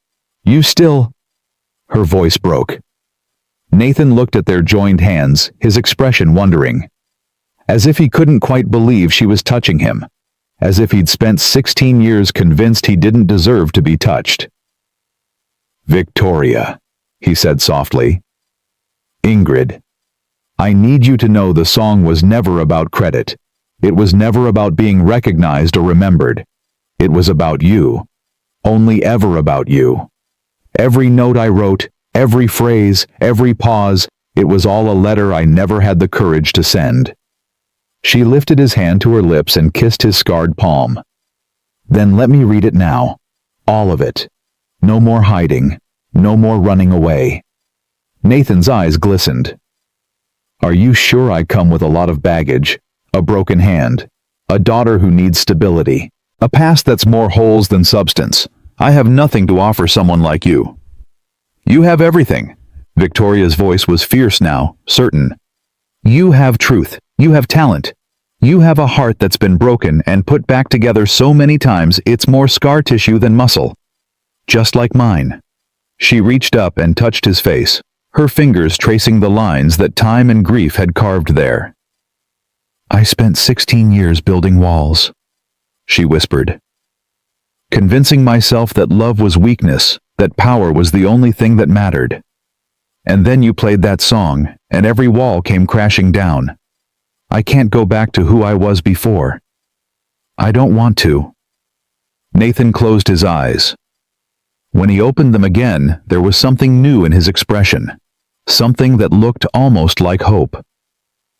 You still... Her voice broke. Nathan looked at their joined hands, his expression wondering. As if he couldn't quite believe she was touching him. As if he'd spent 16 years convinced he didn't deserve to be touched. Victoria, he said softly. Ingrid, I need you to know the song was never about credit. It was never about being recognized or remembered. It was about you. Only ever about you. Every note I wrote, every phrase, every pause, it was all a letter I never had the courage to send. She lifted his hand to her lips and kissed his scarred palm. Then let me read it now. All of it. No more hiding. No more running away. Nathan's eyes glistened. Are you sure I come with a lot of baggage? A broken hand. A daughter who needs stability. A past that's more holes than substance. I have nothing to offer someone like you. You have everything. Victoria's voice was fierce now, certain. You have truth. You have talent. You have a heart that's been broken and put back together so many times it's more scar tissue than muscle. Just like mine. She reached up and touched his face, her fingers tracing the lines that time and grief had carved there. I spent 16 years building walls, she whispered. Convincing myself that love was weakness, that power was the only thing that mattered. And then you played that song, and every wall came crashing down. I can't go back to who I was before. I don't want to. Nathan closed his eyes. When he opened them again, there was something new in his expression. Something that looked almost like hope.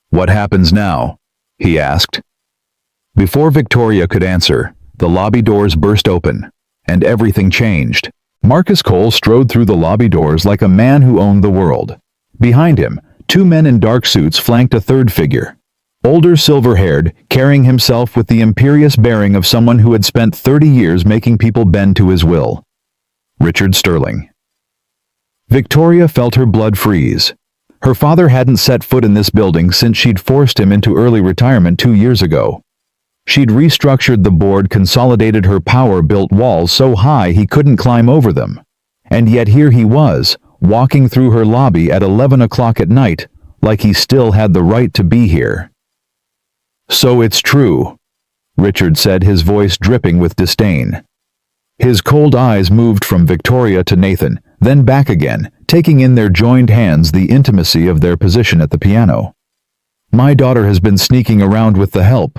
What happens now? He asked. Before Victoria could answer, the lobby doors burst open, and everything changed. Marcus Cole strode through the lobby doors like a man who owned the world. Behind him, 2 men in dark suits flanked a third figure. Older, silver-haired, carrying himself with the imperious bearing of someone who had spent 30 years making people bend to his will. Richard Sterling. Victoria felt her blood freeze. Her father hadn't set foot in this building since she'd forced him into early retirement 2 years ago. She'd restructured the board, consolidated her power-built walls so high he couldn't climb over them. And yet here he was, walking through her lobby at 11 o'clock at night, like he still had the right to be here. "So it's true," Richard said, his voice dripping with disdain. His cold eyes moved from Victoria to Nathan, then back again, taking in their joined hands the intimacy of their position at the piano. "My daughter has been sneaking around with the help."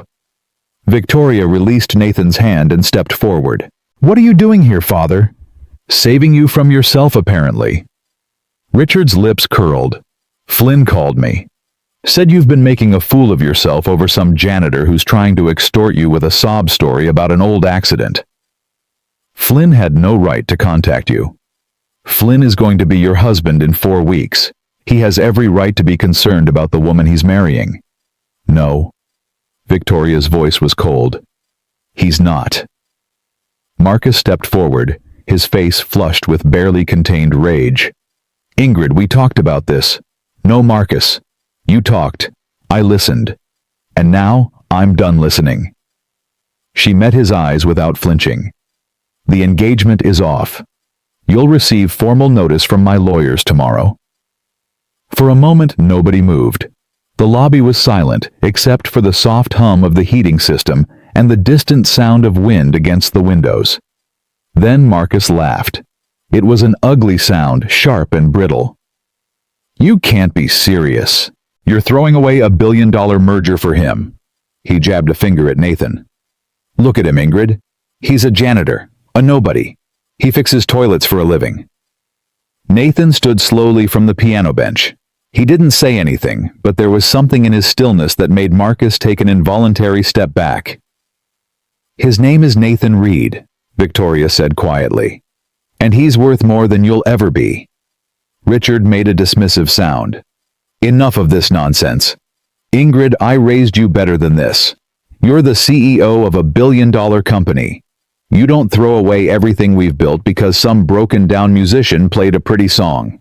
Victoria released Nathan's hand and stepped forward. "What are you doing here, father?" "Saving you from yourself, apparently." Richard's lips curled. "Flynn called me. Said you've been making a fool of yourself over some janitor who's trying to extort you with a sob story about an old accident." "Flynn had no right to contact you. Flynn is going to be your husband in 4 weeks. He has every right to be concerned about the woman he's marrying." "No." Victoria's voice was cold. "He's not." Marcus stepped forward, his face flushed with barely contained rage. "Ingrid, we talked about this." "No, Marcus. You talked. I listened. And now, I'm done listening." She met his eyes without flinching. "The engagement is off. You'll receive formal notice from my lawyers tomorrow." For a moment, nobody moved. The lobby was silent, except for the soft hum of the heating system and the distant sound of wind against the windows. Then Marcus laughed. It was an ugly sound, sharp and brittle. "You can't be serious. You're throwing away $1 billion merger for him." He jabbed a finger at Nathan. "Look at him, Ingrid. He's a janitor, a nobody. He fixes toilets for a living." Nathan stood slowly from the piano bench. He didn't say anything, but there was something in his stillness that made Marcus take an involuntary step back. "His name is Nathan Reed," Victoria said quietly. "And he's worth more than you'll ever be." Richard made a dismissive sound. "Enough of this nonsense. Ingrid, I raised you better than this. You're the CEO of a billion-dollar company. You don't throw away everything we've built because some broken-down musician played a pretty song."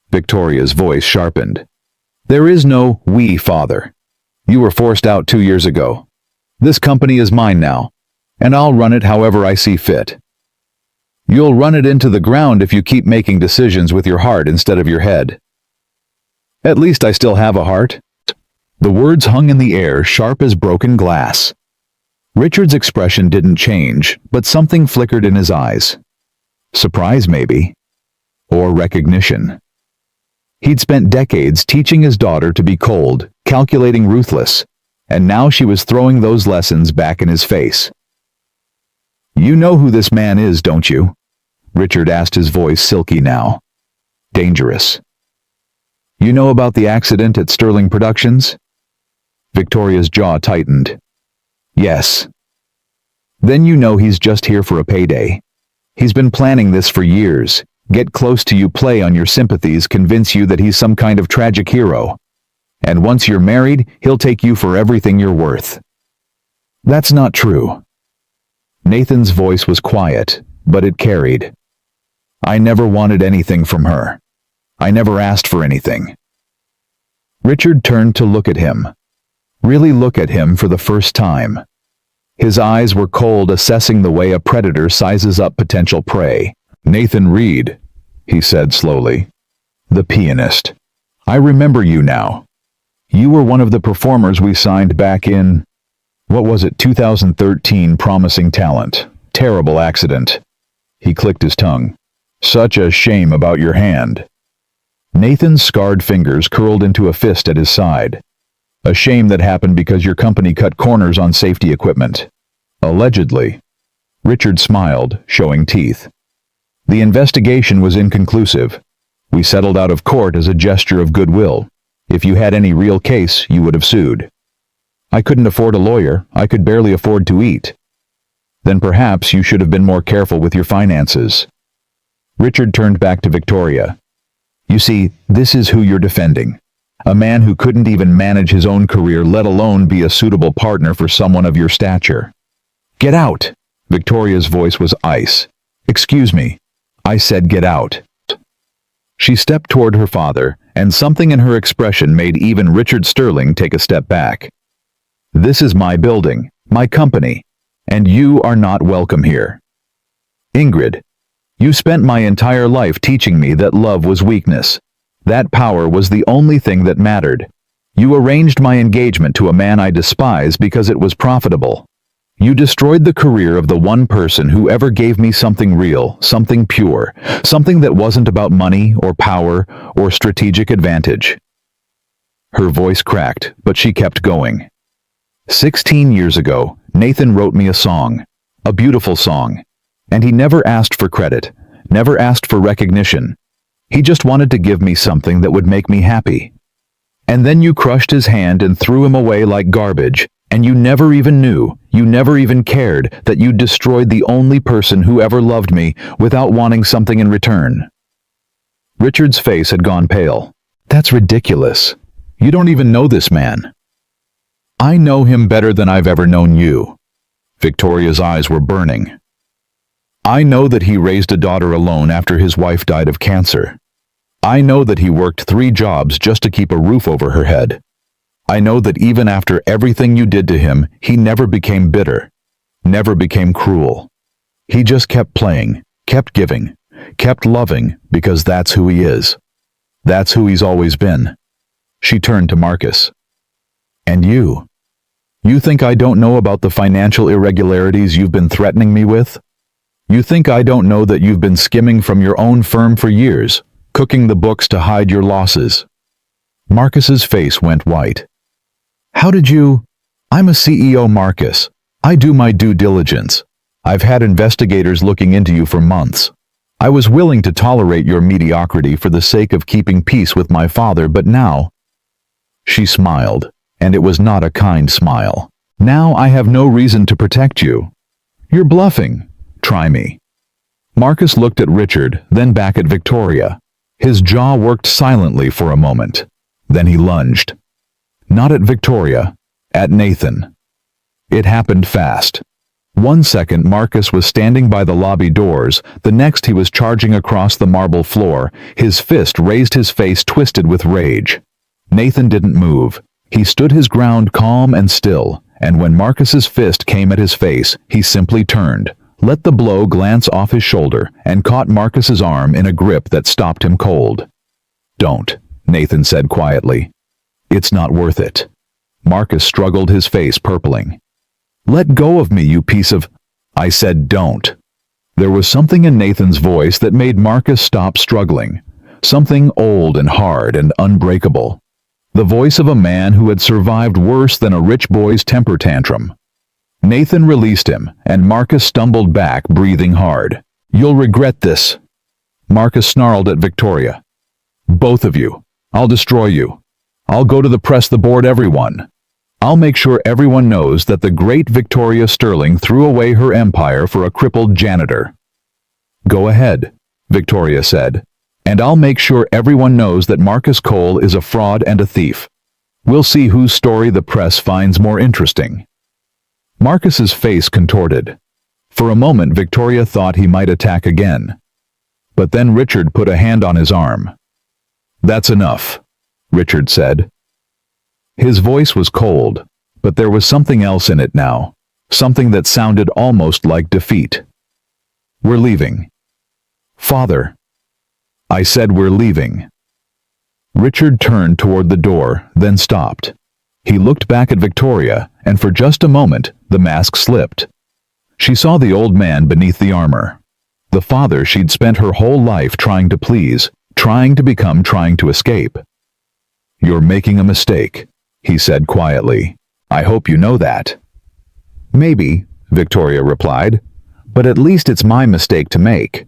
Victoria's voice sharpened. "There is no we, father. You were forced out 2 years ago. This company is mine now, and I'll run it however I see fit." "You'll run it into the ground if you keep making decisions with your heart instead of your head." "At least I still have a heart." The words hung in the air, sharp as broken glass. Richard's expression didn't change, but something flickered in his eyes. Surprise, maybe. Or recognition. He'd spent decades teaching his daughter to be cold, calculating, ruthless, and now she was throwing those lessons back in his face. "You know who this man is, don't you?" Richard asked, his voice silky now. "Dangerous." "You know about the accident at Sterling Productions?" Victoria's jaw tightened. "Yes." "Then you know he's just here for a payday. He's been planning this for years. Get close to you, play on your sympathies, convince you that he's some kind of tragic hero. And once you're married, he'll take you for everything you're worth." "That's not true." Nathan's voice was quiet, but it carried. "I never wanted anything from her. I never asked for anything." Richard turned to look at him. Really look at him for the first time. His eyes were cold, assessing the way a predator sizes up potential prey. "Nathan Reed," he said slowly. "The pianist. I remember you now. You were one of the performers we signed back in, 2013, promising talent. Terrible accident." He clicked his tongue. "Such a shame about your hand." Nathan's scarred fingers curled into a fist at his side. "A shame that happened because your company cut corners on safety equipment. Allegedly." Richard smiled, showing teeth. "The investigation was inconclusive. We settled out of court as a gesture of goodwill. If you had any real case, you would have sued. I couldn't afford a lawyer. I could barely afford to eat." "Then perhaps you should have been more careful with your finances." Richard turned back to Victoria. "You see, this is who you're defending. A man who couldn't even manage his own career, let alone be a suitable partner for someone of your stature." "Get out!" Victoria's voice was ice. "Excuse me. I said get out. She stepped toward her father, and something in her expression made even Richard Sterling take a step back. This is my building, my company, and you are not welcome here. Ingrid, you spent my entire life teaching me that love was weakness. That power was the only thing that mattered. You arranged my engagement to a man I despise because it was profitable. You destroyed the career of the one person who ever gave me something real, something pure, something that wasn't about money or power or strategic advantage. Her voice cracked, but she kept going. 16 years ago, Nathan wrote me a song, a beautiful song, and he never asked for credit, never asked for recognition. He just wanted to give me something that would make me happy. And then you crushed his hand and threw him away like garbage, and you never even knew, you never even cared that you destroyed the only person who ever loved me without wanting something in return. Richard's face had gone pale. That's ridiculous. You don't even know this man. I know him better than I've ever known you. Victoria's eyes were burning. I know that he raised a daughter alone after his wife died of cancer. I know that he worked 3 jobs just to keep a roof over her head. I know that even after everything you did to him, he never became bitter, never became cruel. He just kept playing, kept giving, kept loving because that's who he is. That's who he's always been. She turned to Marcus. And you? You think I don't know about the financial irregularities you've been threatening me with? You think I don't know that you've been skimming from your own firm for years, cooking the books to hide your losses? Marcus's face went white. How did you? I'm a CEO, Marcus. I do my due diligence. I've had investigators looking into you for months. I was willing to tolerate your mediocrity for the sake of keeping peace with my father, but now... She smiled, and it was not a kind smile. Now I have no reason to protect you. You're bluffing. Try me. Marcus looked at Richard, then back at Victoria. His jaw worked silently for a moment. Then he lunged. Not at Victoria, at Nathan. It happened fast. 1 second Marcus was standing by the lobby doors, the next he was charging across the marble floor, his fist raised, his face twisted with rage. Nathan didn't move. He stood his ground calm and still, and when Marcus's fist came at his face, he simply turned, let the blow glance off his shoulder, and caught Marcus's arm in a grip that stopped him cold. Don't, Nathan said quietly. It's not worth it. Marcus struggled, his face purpling. Let go of me, you piece of... I said don't. There was something in Nathan's voice that made Marcus stop struggling. Something old and hard and unbreakable. The voice of a man who had survived worse than a rich boy's temper tantrum. Nathan released him, and Marcus stumbled back, breathing hard. You'll regret this. Marcus snarled at Victoria. Both of you. I'll destroy you. I'll go to the press, the board, everyone. I'll make sure everyone knows that the great Victoria Sterling threw away her empire for a crippled janitor. Go ahead, Victoria said, and I'll make sure everyone knows that Marcus Cole is a fraud and a thief. We'll see whose story the press finds more interesting. Marcus's face contorted. For a moment Victoria thought he might attack again. But then Richard put a hand on his arm. That's enough, Richard said. His voice was cold, but there was something else in it now, something that sounded almost like defeat. We're leaving. Father. I said we're leaving. Richard turned toward the door, then stopped. He looked back at Victoria, and for just a moment, the mask slipped. She saw the old man beneath the armor. The father she'd spent her whole life trying to please, trying to become, trying to escape. You're making a mistake, he said quietly. I hope you know that. Maybe, Victoria replied, but at least it's my mistake to make.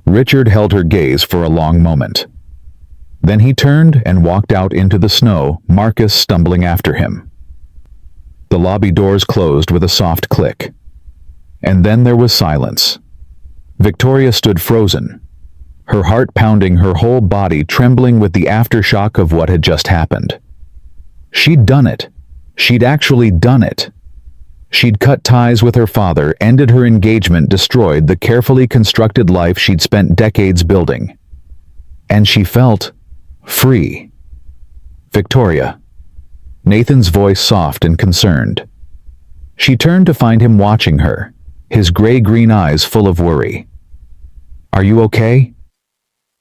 Richard held her gaze for a long moment. Then he turned and walked out into the snow, Marcus stumbling after him. The lobby doors closed with a soft click. And then there was silence. Victoria stood frozen, her heart pounding, her whole body trembling with the aftershock of what had just happened. She'd done it. She'd actually done it. She'd cut ties with her father, ended her engagement, destroyed the carefully constructed life she'd spent decades building. And she felt free. "Victoria." Nathan's voice soft and concerned. She turned to find him watching her, his gray-green eyes full of worry. "Are you okay?"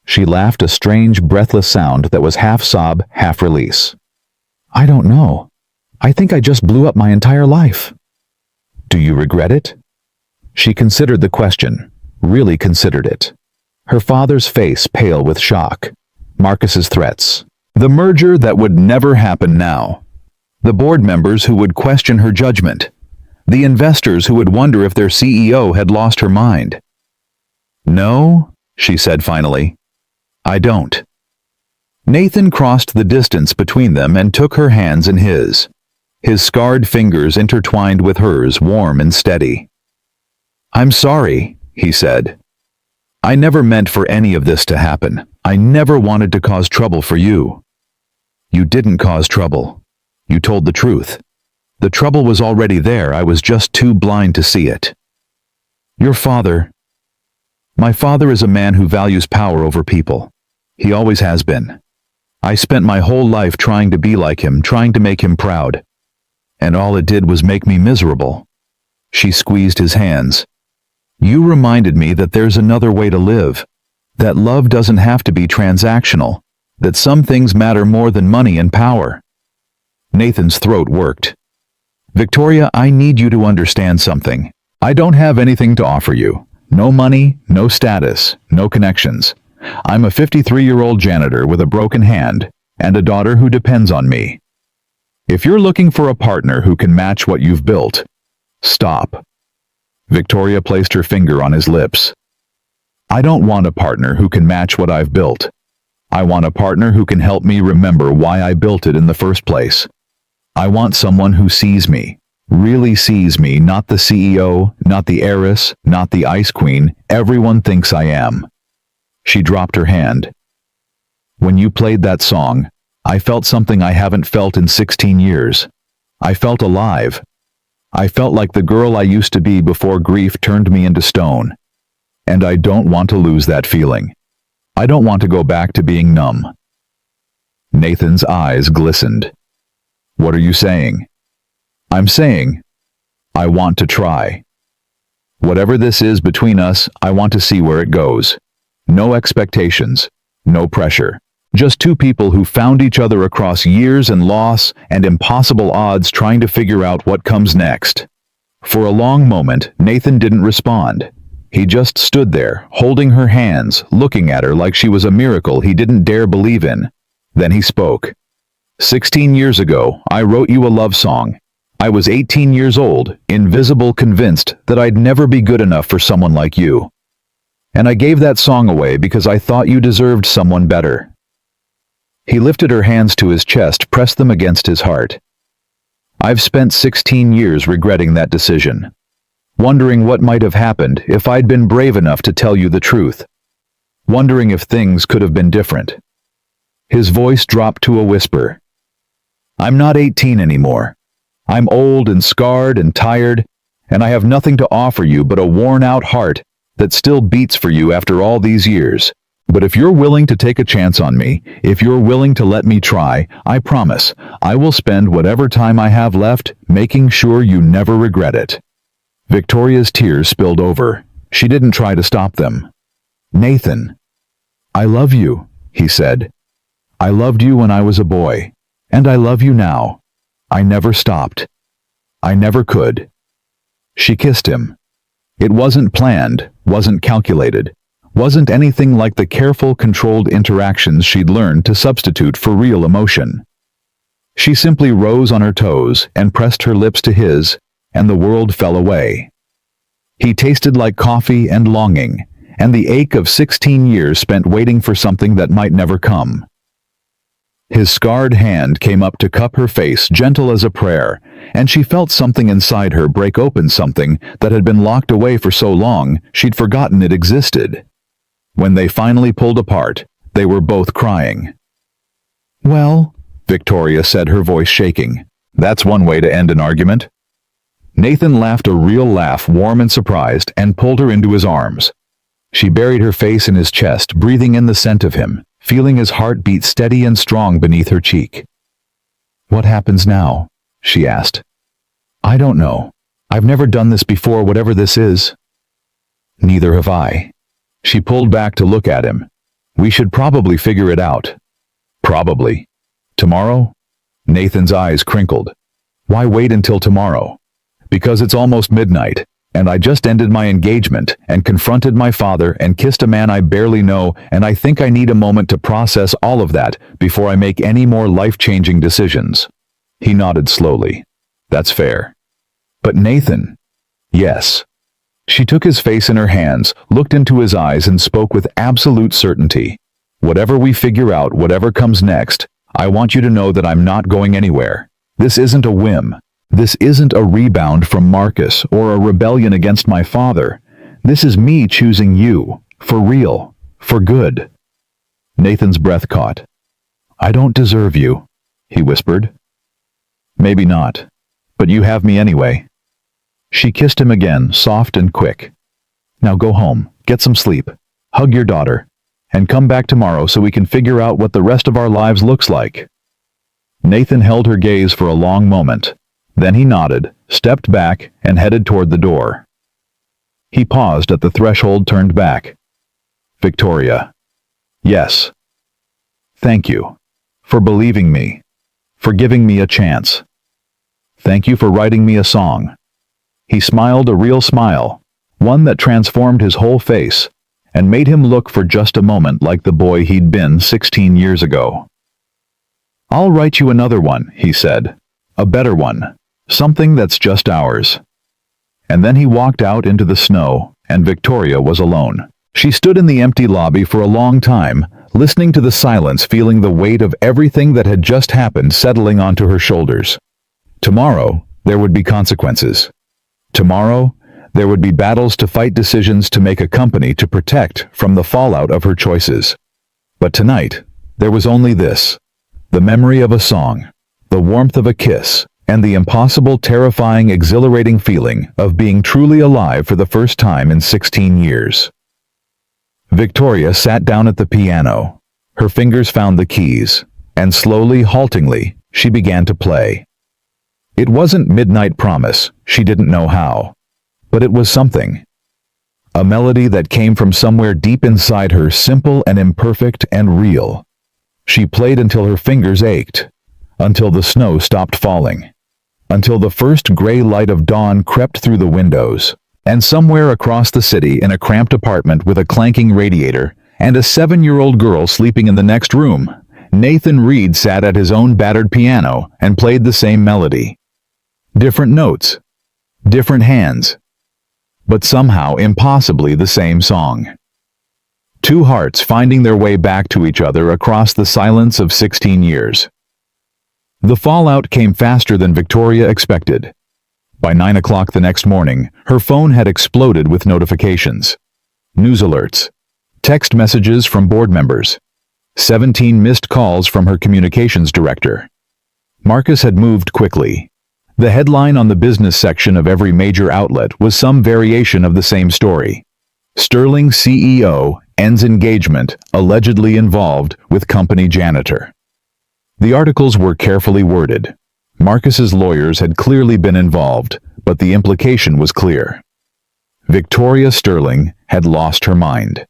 She laughed, a strange, breathless sound that was half sob, half release. "I don't know. I think I just blew up my entire life." "Do you regret it?" She considered the question, really considered it. Her father's face pale with shock. Marcus's threats. The merger that would never happen now. The board members who would question her judgment. The investors who would wonder if their CEO had lost her mind. "No," she said finally. "I don't." Nathan crossed the distance between them and took her hands in his scarred fingers intertwined with hers, warm and steady. "I'm sorry," he said. "I never meant for any of this to happen. I never wanted to cause trouble for you." "You didn't cause trouble. You told the truth. The trouble was already there. I was just too blind to see it." "Your father..." "My father is a man who values power over people. He always has been. I spent my whole life trying to be like him, trying to make him proud. And all it did was make me miserable." She squeezed his hands. "You reminded me that there's another way to live. That love doesn't have to be transactional. That some things matter more than money and power." Nathan's throat worked. "Victoria, I need you to understand something. I don't have anything to offer you. No money, no status, no connections. I'm a 53-year-old janitor with a broken hand and a daughter who depends on me. If you're looking for a partner who can match what you've built, stop." Victoria placed her finger on his lips. "I don't want a partner who can match what I've built. I want a partner who can help me remember why I built it in the first place. I want someone who sees me, really sees me, not the CEO, not the heiress, not the ice queen everyone thinks I am." She dropped her hand. "When you played that song, I felt something I haven't felt in 16 years. I felt alive. I felt like the girl I used to be before grief turned me into stone. And I don't want to lose that feeling. I don't want to go back to being numb." Nathan's eyes glistened. "What are you saying?" "I'm saying, I want to try. Whatever this is between us, I want to see where it goes. No expectations, no pressure. Just two people who found each other across years and loss and impossible odds, trying to figure out what comes next." For a long moment, Nathan didn't respond. He just stood there, holding her hands, looking at her like she was a miracle he didn't dare believe in. Then he spoke. 16 years ago, I wrote you a love song. I was 18 years old, invisible, convinced that I'd never be good enough for someone like you. And I gave that song away because I thought you deserved someone better." He lifted her hands to his chest, pressed them against his heart. "I've spent 16 years regretting that decision. Wondering what might have happened if I'd been brave enough to tell you the truth. Wondering if things could have been different." His voice dropped to a whisper. "I'm not 18 anymore. I'm old and scarred and tired, and I have nothing to offer you but a worn-out heart that still beats for you after all these years. But if you're willing to take a chance on me, if you're willing to let me try, I promise I will spend whatever time I have left making sure you never regret it." Victoria's tears spilled over. She didn't try to stop them. "Nathan, I love you," he said. "I loved you when I was a boy, and I love you now. I never stopped. I never could." She kissed him. It wasn't planned, wasn't calculated, wasn't anything like the careful, controlled interactions she'd learned to substitute for real emotion. She simply rose on her toes and pressed her lips to his, and the world fell away. He tasted like coffee and longing, and the ache of 16 years spent waiting for something that might never come. His scarred hand came up to cup her face, gentle as a prayer, and she felt something inside her break open, something that had been locked away for so long she'd forgotten it existed. When they finally pulled apart, they were both crying. "Well," Victoria said, her voice shaking, "that's one way to end an argument." Nathan laughed a real laugh, warm and surprised, and pulled her into his arms. She buried her face in his chest, breathing in the scent of him, feeling his heart beat steady and strong beneath her cheek. "What happens now?" she asked. "I don't know. I've never done this before, whatever this is." "Neither have I." She pulled back to look at him. "We should probably figure it out." "Probably. Tomorrow?" Nathan's eyes crinkled. "Why wait until tomorrow?" "Because it's almost midnight, and I just ended my engagement and confronted my father and kissed a man I barely know, and I think I need a moment to process all of that before I make any more life-changing decisions." He nodded slowly. "That's fair." "But Nathan..." "Yes." She took his face in her hands, looked into his eyes, and spoke with absolute certainty. "Whatever we figure out, whatever comes next, I want you to know that I'm not going anywhere. This isn't a whim. This isn't a rebound from Marcus or a rebellion against my father. This is me choosing you, for real, for good." Nathan's breath caught. "I don't deserve you," he whispered. "Maybe not, but you have me anyway." She kissed him again, soft and quick. "Now go home, get some sleep, hug your daughter, and come back tomorrow so we can figure out what the rest of our lives looks like." Nathan held her gaze for a long moment. Then he nodded, stepped back, and headed toward the door. He paused at the threshold, turned back. "Victoria." "Yes." "Thank you. For believing me. For giving me a chance. Thank you for writing me a song." He smiled a real smile, one that transformed his whole face, and made him look for just a moment like the boy he'd been 16 years ago. "I'll write you another one," he said. "A better one. Something that's just ours." And then he walked out into the snow, and Victoria was alone. She stood in the empty lobby for a long time, listening to the silence, feeling the weight of everything that had just happened settling onto her shoulders. Tomorrow, there would be consequences. Tomorrow, there would be battles to fight, decisions to make, a company to protect from the fallout of her choices. But tonight, there was only this: the memory of a song, the warmth of a kiss, and the impossible, terrifying, exhilarating feeling of being truly alive for the first time in 16 years. Victoria sat down at the piano. Her fingers found the keys, and slowly, haltingly, she began to play. It wasn't Midnight Promise, she didn't know how. But it was something. A melody that came from somewhere deep inside her, simple and imperfect and real. She played until her fingers ached, until the snow stopped falling, until the first gray light of dawn crept through the windows. And somewhere across the city, in a cramped apartment with a clanking radiator and a 7-year-old girl sleeping in the next room, Nathan Reed sat at his own battered piano and played the same melody. Different notes, different hands, but somehow impossibly the same song. Two hearts finding their way back to each other across the silence of 16 years. The fallout came faster than Victoria expected. By 9 o'clock the next morning, her phone had exploded with notifications. News alerts, text messages from board members, 17 missed calls from her communications director. Marcus had moved quickly. The headline on the business section of every major outlet was some variation of the same story. Sterling CEO ends engagement allegedly involved with company janitor. The articles were carefully worded. Marcus's lawyers had clearly been involved, but the implication was clear. Victoria Sterling had lost her mind.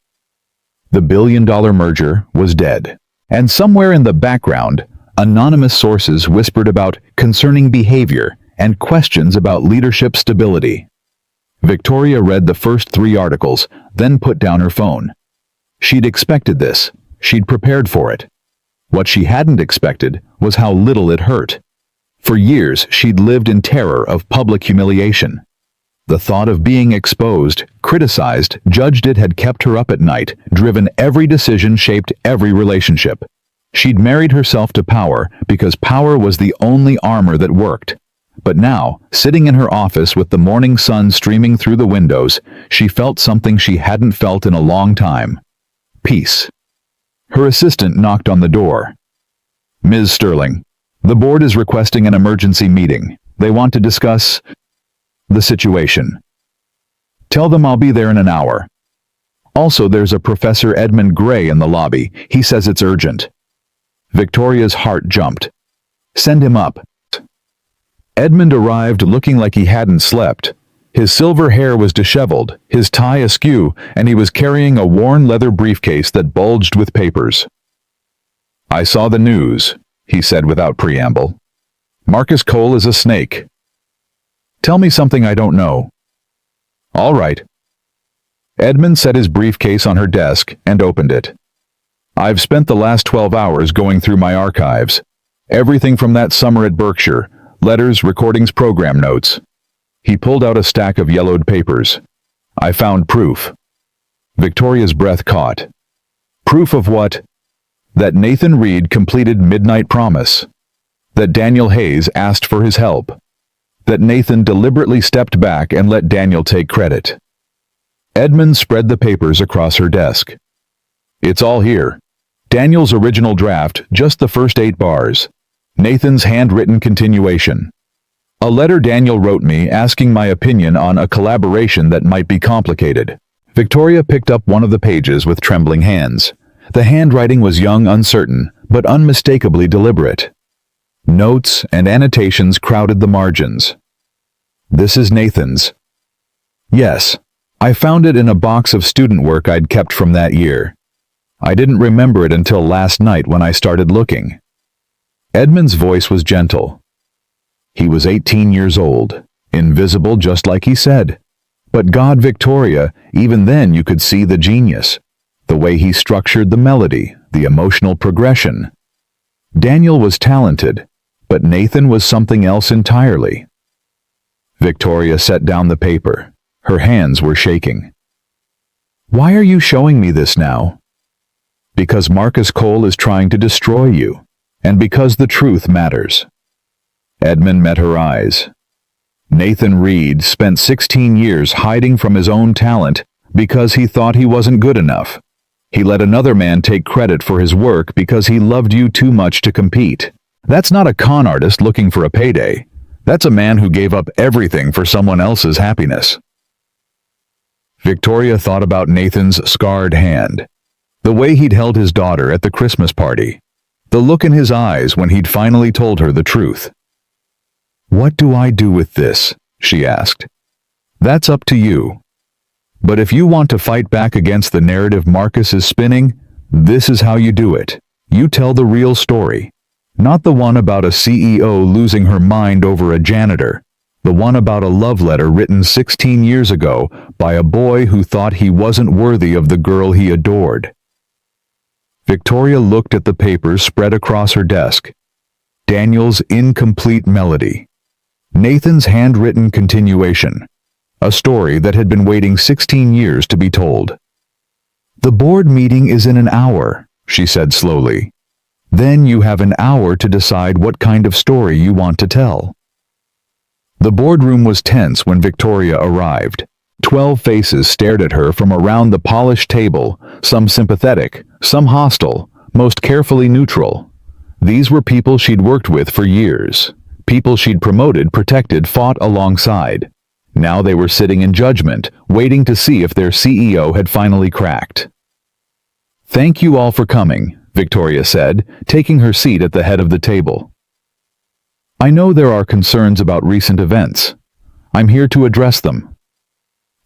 The billion-dollar merger was dead. And somewhere in the background, anonymous sources whispered about concerning behavior and questions about leadership stability. Victoria read the first 3 articles, then put down her phone. She'd expected this. She'd prepared for it. What she hadn't expected was how little it hurt. For years, she'd lived in terror of public humiliation. The thought of being exposed, criticized, judged it had kept her up at night, driven every decision, shaped every relationship. She'd married herself to power because power was the only armor that worked. But now, sitting in her office with the morning sun streaming through the windows, she felt something she hadn't felt in a long time. Peace. Her assistant knocked on the door. "Ms. Sterling, the board is requesting an emergency meeting. They want to discuss..." The situation. Tell them I'll be there in an hour. Also, there's a Professor Edmund Gray in the lobby. He says it's urgent. Victoria's heart jumped. Send him up. Edmund arrived looking like he hadn't slept. His silver hair was disheveled, his tie askew, and he was carrying a worn leather briefcase that bulged with papers. I saw the news, he said without preamble. Marcus Cole is a snake. Tell me something I don't know. All right. Edmund set his briefcase on her desk and opened it. I've spent the last 12 hours going through my archives. Everything from that summer at Berkshire, letters, recordings, program notes. He pulled out a stack of yellowed papers. I found proof. Victoria's breath caught. Proof of what? That Nathan Reed completed Midnight Promise. That Daniel Hayes asked for his help. That Nathan deliberately stepped back and let Daniel take credit. Edmund spread the papers across her desk. It's all here. Daniel's original draft, just the first 8 bars. Nathan's handwritten continuation. A letter Daniel wrote me asking my opinion on a collaboration that might be complicated. Victoria picked up one of the pages with trembling hands. The handwriting was young, uncertain, but unmistakably deliberate. Notes and annotations crowded the margins. This is Nathan's. Yes, I found it in a box of student work I'd kept from that year. I didn't remember it until last night when I started looking. Edmund's voice was gentle. He was 18 years old, invisible just like he said. But God, Victoria, even then you could see the genius. The way he structured the melody, the emotional progression. Daniel was talented, but Nathan was something else entirely. Victoria set down the paper. Her hands were shaking. Why are you showing me this now? Because Marcus Cole is trying to destroy you, and because the truth matters. Edmund met her eyes. Nathan Reed spent 16 years hiding from his own talent because he thought he wasn't good enough. He let another man take credit for his work because he loved you too much to compete. That's not a con artist looking for a payday. That's a man who gave up everything for someone else's happiness. Victoria thought about Nathan's scarred hand. The way he'd held his daughter at the Christmas party. The look in his eyes when he'd finally told her the truth. What do I do with this? She asked. That's up to you. But if you want to fight back against the narrative Marcus is spinning, this is how you do it. You tell the real story. Not the one about a CEO losing her mind over a janitor. The one about a love letter written 16 years ago by a boy who thought he wasn't worthy of the girl he adored. Victoria looked at the papers spread across her desk. Daniel's incomplete melody. Nathan's handwritten continuation. A story that had been waiting 16 years to be told. The board meeting is in an hour, she said slowly. Then you have an hour to decide what kind of story you want to tell. The boardroom was tense when Victoria arrived. 12 faces stared at her from around the polished table, some sympathetic, some hostile, most carefully neutral. These were people she'd worked with for years. People she'd promoted, protected, fought alongside. Now they were sitting in judgment, waiting to see if their CEO had finally cracked. Thank you all for coming, Victoria said, taking her seat at the head of the table. I know there are concerns about recent events. I'm here to address them.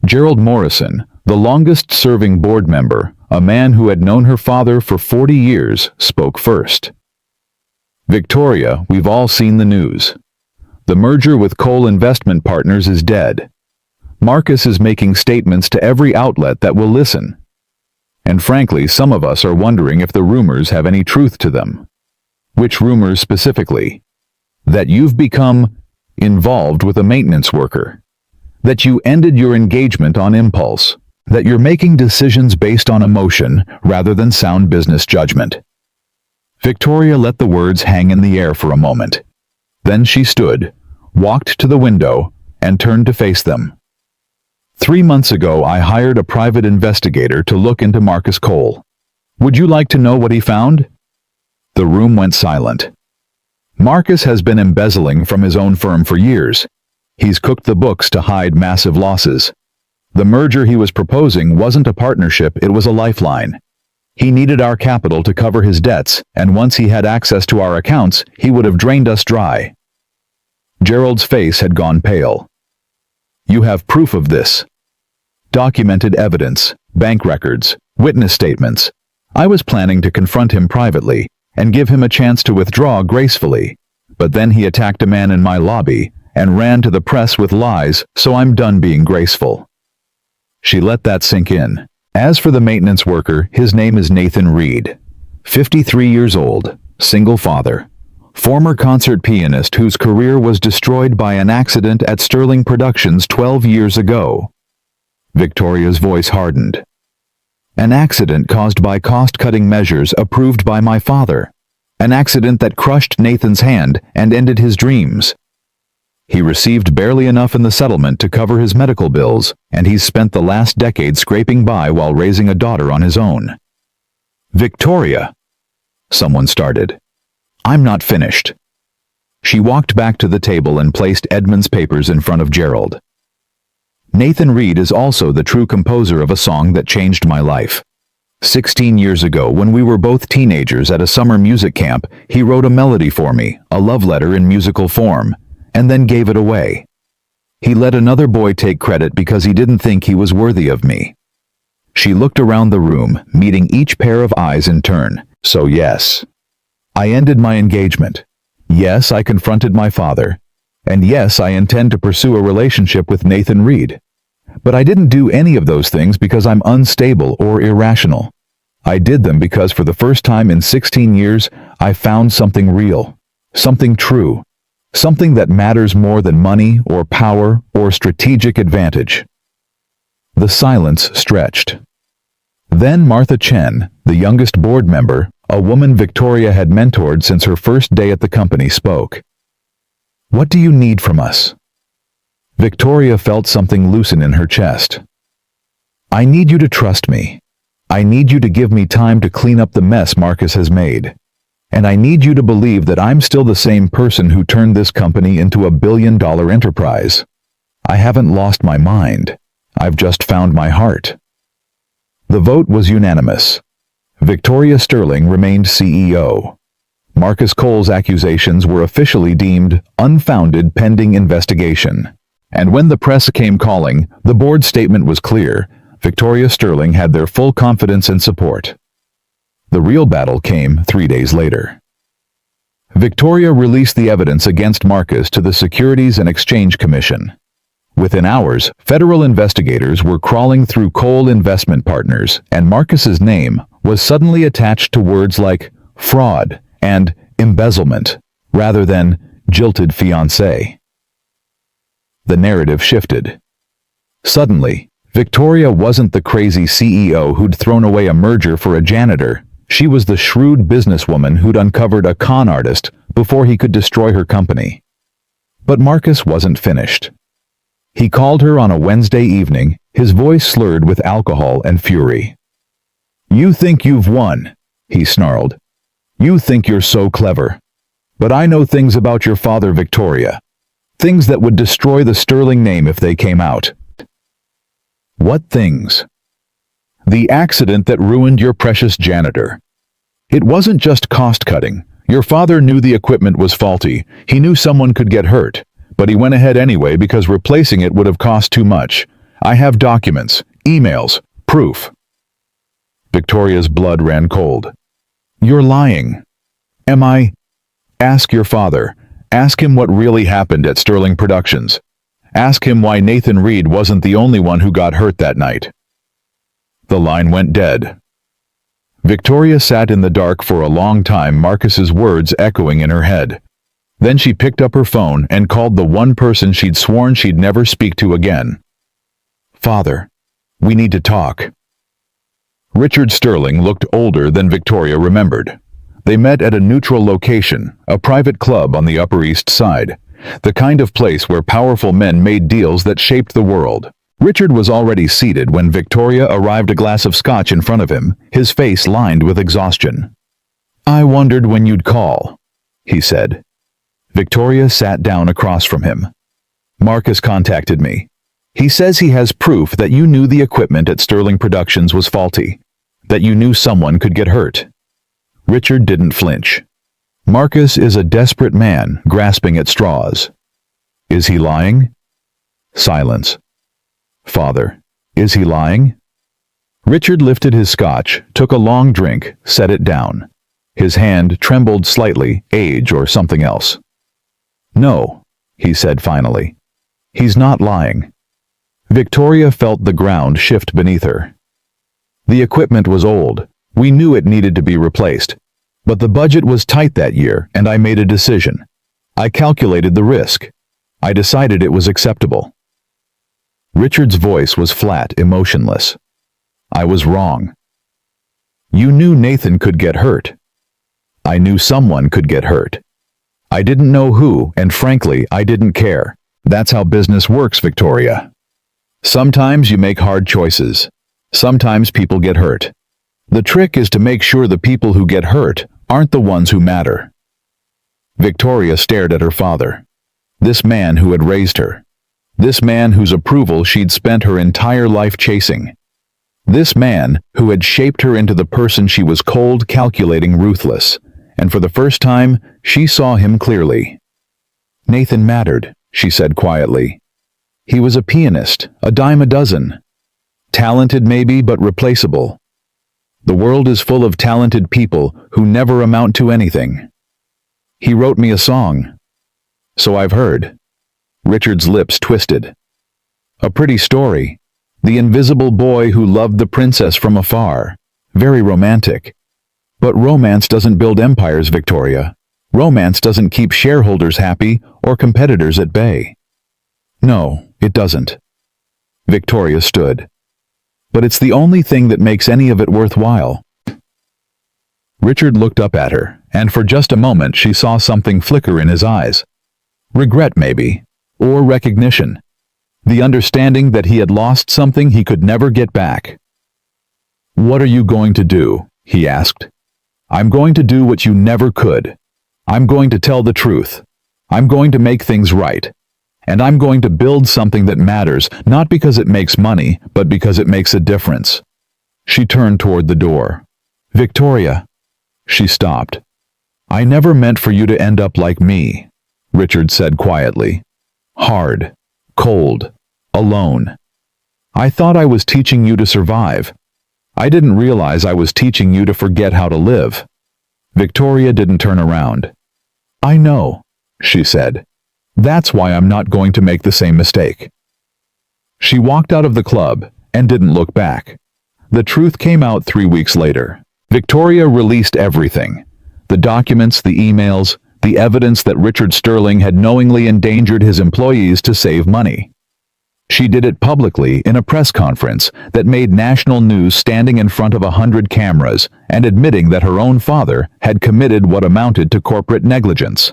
Gerald Morrison, the longest-serving board member, a man who had known her father for 40 years, spoke first. Victoria, we've all seen the news. The merger with Cole Investment Partners is dead. Marcus is making statements to every outlet that will listen. And frankly, some of us are wondering if the rumors have any truth to them. Which rumors specifically? That you've become involved with a maintenance worker. That you ended your engagement on impulse. That you're making decisions based on emotion rather than sound business judgment. Victoria let the words hang in the air for a moment. Then she stood, walked to the window, and turned to face them. 3 months ago, I hired a private investigator to look into Marcus Cole. Would you like to know what he found? The room went silent. Marcus has been embezzling from his own firm for years. He's cooked the books to hide massive losses. The merger he was proposing wasn't a partnership, it was a lifeline. He needed our capital to cover his debts, and once he had access to our accounts, he would have drained us dry. Gerald's face had gone pale. You have proof of this? Documented evidence, bank records, witness statements. I was planning to confront him privately and give him a chance to withdraw gracefully, but then he attacked a man in my lobby and ran to the press with lies, so I'm done being graceful. She let that sink in. As for the maintenance worker, his name is Nathan Reed. 53 years old, single father, former concert pianist whose career was destroyed by an accident at Sterling Productions 12 years ago. Victoria's voice hardened. An accident caused by cost-cutting measures approved by my father. An accident that crushed Nathan's hand and ended his dreams. He received barely enough in the settlement to cover his medical bills, and he's spent the last decade scraping by while raising a daughter on his own. Victoria, someone started. I'm not finished. She walked back to the table and placed Edmund's papers in front of Gerald. Nathan Reed is also the true composer of a song that changed my life. 16 years ago, when we were both teenagers at a summer music camp, he wrote a melody for me, a love letter in musical form, and then gave it away. He let another boy take credit because he didn't think he was worthy of me. She looked around the room, meeting each pair of eyes in turn. So yes, I ended my engagement. Yes, I confronted my father. And yes, I intend to pursue a relationship with Nathan Reed. But I didn't do any of those things because I'm unstable or irrational. I did them because for the first time in 16 years, I found something real, something true. Something that matters more than money or power or strategic advantage. The silence stretched. Then Martha Chen, the youngest board member, a woman Victoria had mentored since her first day at the company, spoke. What do you need from us? Victoria felt something loosen in her chest. I need you to trust me. I need you to give me time to clean up the mess Marcus has made. And I need you to believe that I'm still the same person who turned this company into a billion-dollar enterprise. I haven't lost my mind. I've just found my heart. The vote was unanimous. Victoria Sterling remained CEO. Marcus Cole's accusations were officially deemed unfounded pending investigation. And when the press came calling, the board statement was clear. Victoria Sterling had their full confidence and support. The real battle came 3 days later. Victoria released the evidence against Marcus to the Securities and Exchange Commission. Within hours, federal investigators were crawling through Cole Investment Partners, and Marcus's name was suddenly attached to words like fraud and embezzlement, rather than jilted fiancé. The narrative shifted. Suddenly, Victoria wasn't the crazy CEO who'd thrown away a merger for a janitor. She was the shrewd businesswoman who'd uncovered a con artist before he could destroy her company. But Marcus wasn't finished. He called her on a Wednesday evening, his voice slurred with alcohol and fury. You think you've won, he snarled. You think you're so clever. But I know things about your father, Victoria. Things that would destroy the Sterling name if they came out. What things? The accident that ruined your precious janitor. It wasn't just cost-cutting. Your father knew the equipment was faulty. He knew someone could get hurt. But he went ahead anyway because replacing it would have cost too much. I have documents, emails, proof. Victoria's blood ran cold. You're lying. Am I? Ask your father. Ask him what really happened at Sterling Productions. Ask him why Nathan Reed wasn't the only one who got hurt that night. The line went dead. Victoria sat in the dark for a long time, Marcus's words echoing in her head. Then she picked up her phone and called the one person she'd sworn she'd never speak to again. Father, we need to talk. Richard Sterling looked older than Victoria remembered. They met at a neutral location, a private club on the Upper East Side, the kind of place where powerful men made deals that shaped the world. Richard was already seated when Victoria arrived, a glass of scotch in front of him, his face lined with exhaustion. I wondered when you'd call, he said. Victoria sat down across from him. Marcus contacted me. He says he has proof that you knew the equipment at Sterling Productions was faulty, that you knew someone could get hurt. Richard didn't flinch. Marcus is a desperate man grasping at straws. Is he lying? Silence. Father, is he lying? Richard lifted his scotch, took a long drink, set it down. His hand trembled slightly, age or something else. No, he said finally. He's not lying. Victoria felt the ground shift beneath her. The equipment was old. We knew it needed to be replaced. But the budget was tight that year, and I made a decision. I calculated the risk. I decided it was acceptable. Richard's voice was flat, emotionless. I was wrong. You knew Nathan could get hurt. I knew someone could get hurt. I didn't know who, and frankly, I didn't care. That's how business works, Victoria. Sometimes you make hard choices. Sometimes people get hurt. The trick is to make sure the people who get hurt aren't the ones who matter. Victoria stared at her father. This man who had raised her. This man whose approval she'd spent her entire life chasing. This man who had shaped her into the person she was: cold, calculating, ruthless. And for the first time, she saw him clearly. Nathan mattered, she said quietly. He was a pianist, a dime a dozen. Talented maybe, but replaceable. The world is full of talented people who never amount to anything. He wrote me a song. So I've heard. Richard's lips twisted. A pretty story. The invisible boy who loved the princess from afar. Very romantic. But romance doesn't build empires, Victoria. Romance doesn't keep shareholders happy or competitors at bay. No, it doesn't. Victoria stood. But it's the only thing that makes any of it worthwhile. Richard looked up at her, and for just a moment she saw something flicker in his eyes. Regret, maybe. Or recognition. The understanding that he had lost something he could never get back. What are you going to do? He asked. I'm going to do what you never could. I'm going to tell the truth. I'm going to make things right. And I'm going to build something that matters, not because it makes money, but because it makes a difference. She turned toward the door. Victoria. She stopped. I never meant for you to end up like me, Richard said quietly. Hard, cold, alone. I thought I was teaching you to survive. I didn't realize I was teaching you to forget how to live. Victoria didn't turn around. I know, she said. That's why I'm not going to make the same mistake. She walked out of the club and didn't look back. The truth came out 3 weeks later. Victoria released everything. The documents, the emails, the evidence that Richard Sterling had knowingly endangered his employees to save money. She did it publicly in a press conference that made national news, standing in front of 100 cameras and admitting that her own father had committed what amounted to corporate negligence.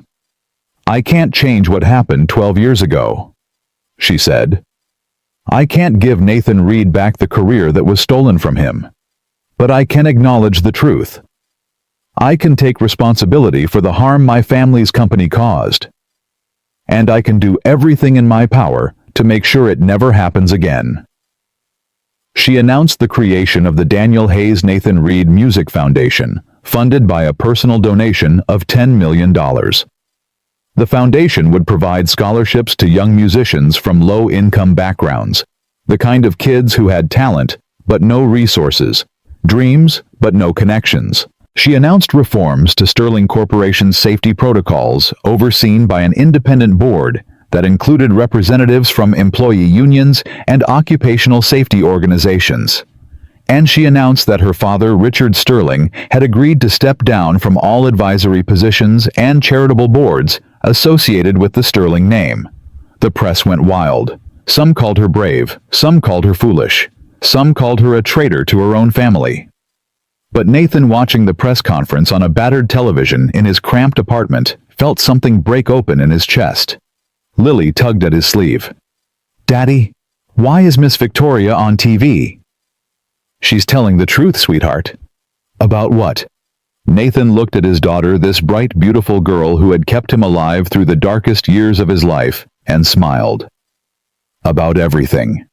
I can't change what happened 12 years ago, she said. I can't give Nathan Reed back the career that was stolen from him. But I can acknowledge the truth. I can take responsibility for the harm my family's company caused. And I can do everything in my power to make sure it never happens again. She announced the creation of the Daniel Hayes Nathan Reed Music Foundation, funded by a personal donation of $10 million. The foundation would provide scholarships to young musicians from low-income backgrounds, the kind of kids who had talent but no resources, dreams but no connections. She announced reforms to Sterling Corporation's safety protocols, overseen by an independent board that included representatives from employee unions and occupational safety organizations. And she announced that her father, Richard Sterling, had agreed to step down from all advisory positions and charitable boards associated with the Sterling name. The press went wild. Some called her brave, some called her foolish, some called her a traitor to her own family. But Nathan, watching the press conference on a battered television in his cramped apartment, felt something break open in his chest. Lily tugged at his sleeve. Daddy, why is Miss Victoria on TV? She's telling the truth, sweetheart. About what? Nathan looked at his daughter, this bright, beautiful girl who had kept him alive through the darkest years of his life, and smiled. About everything.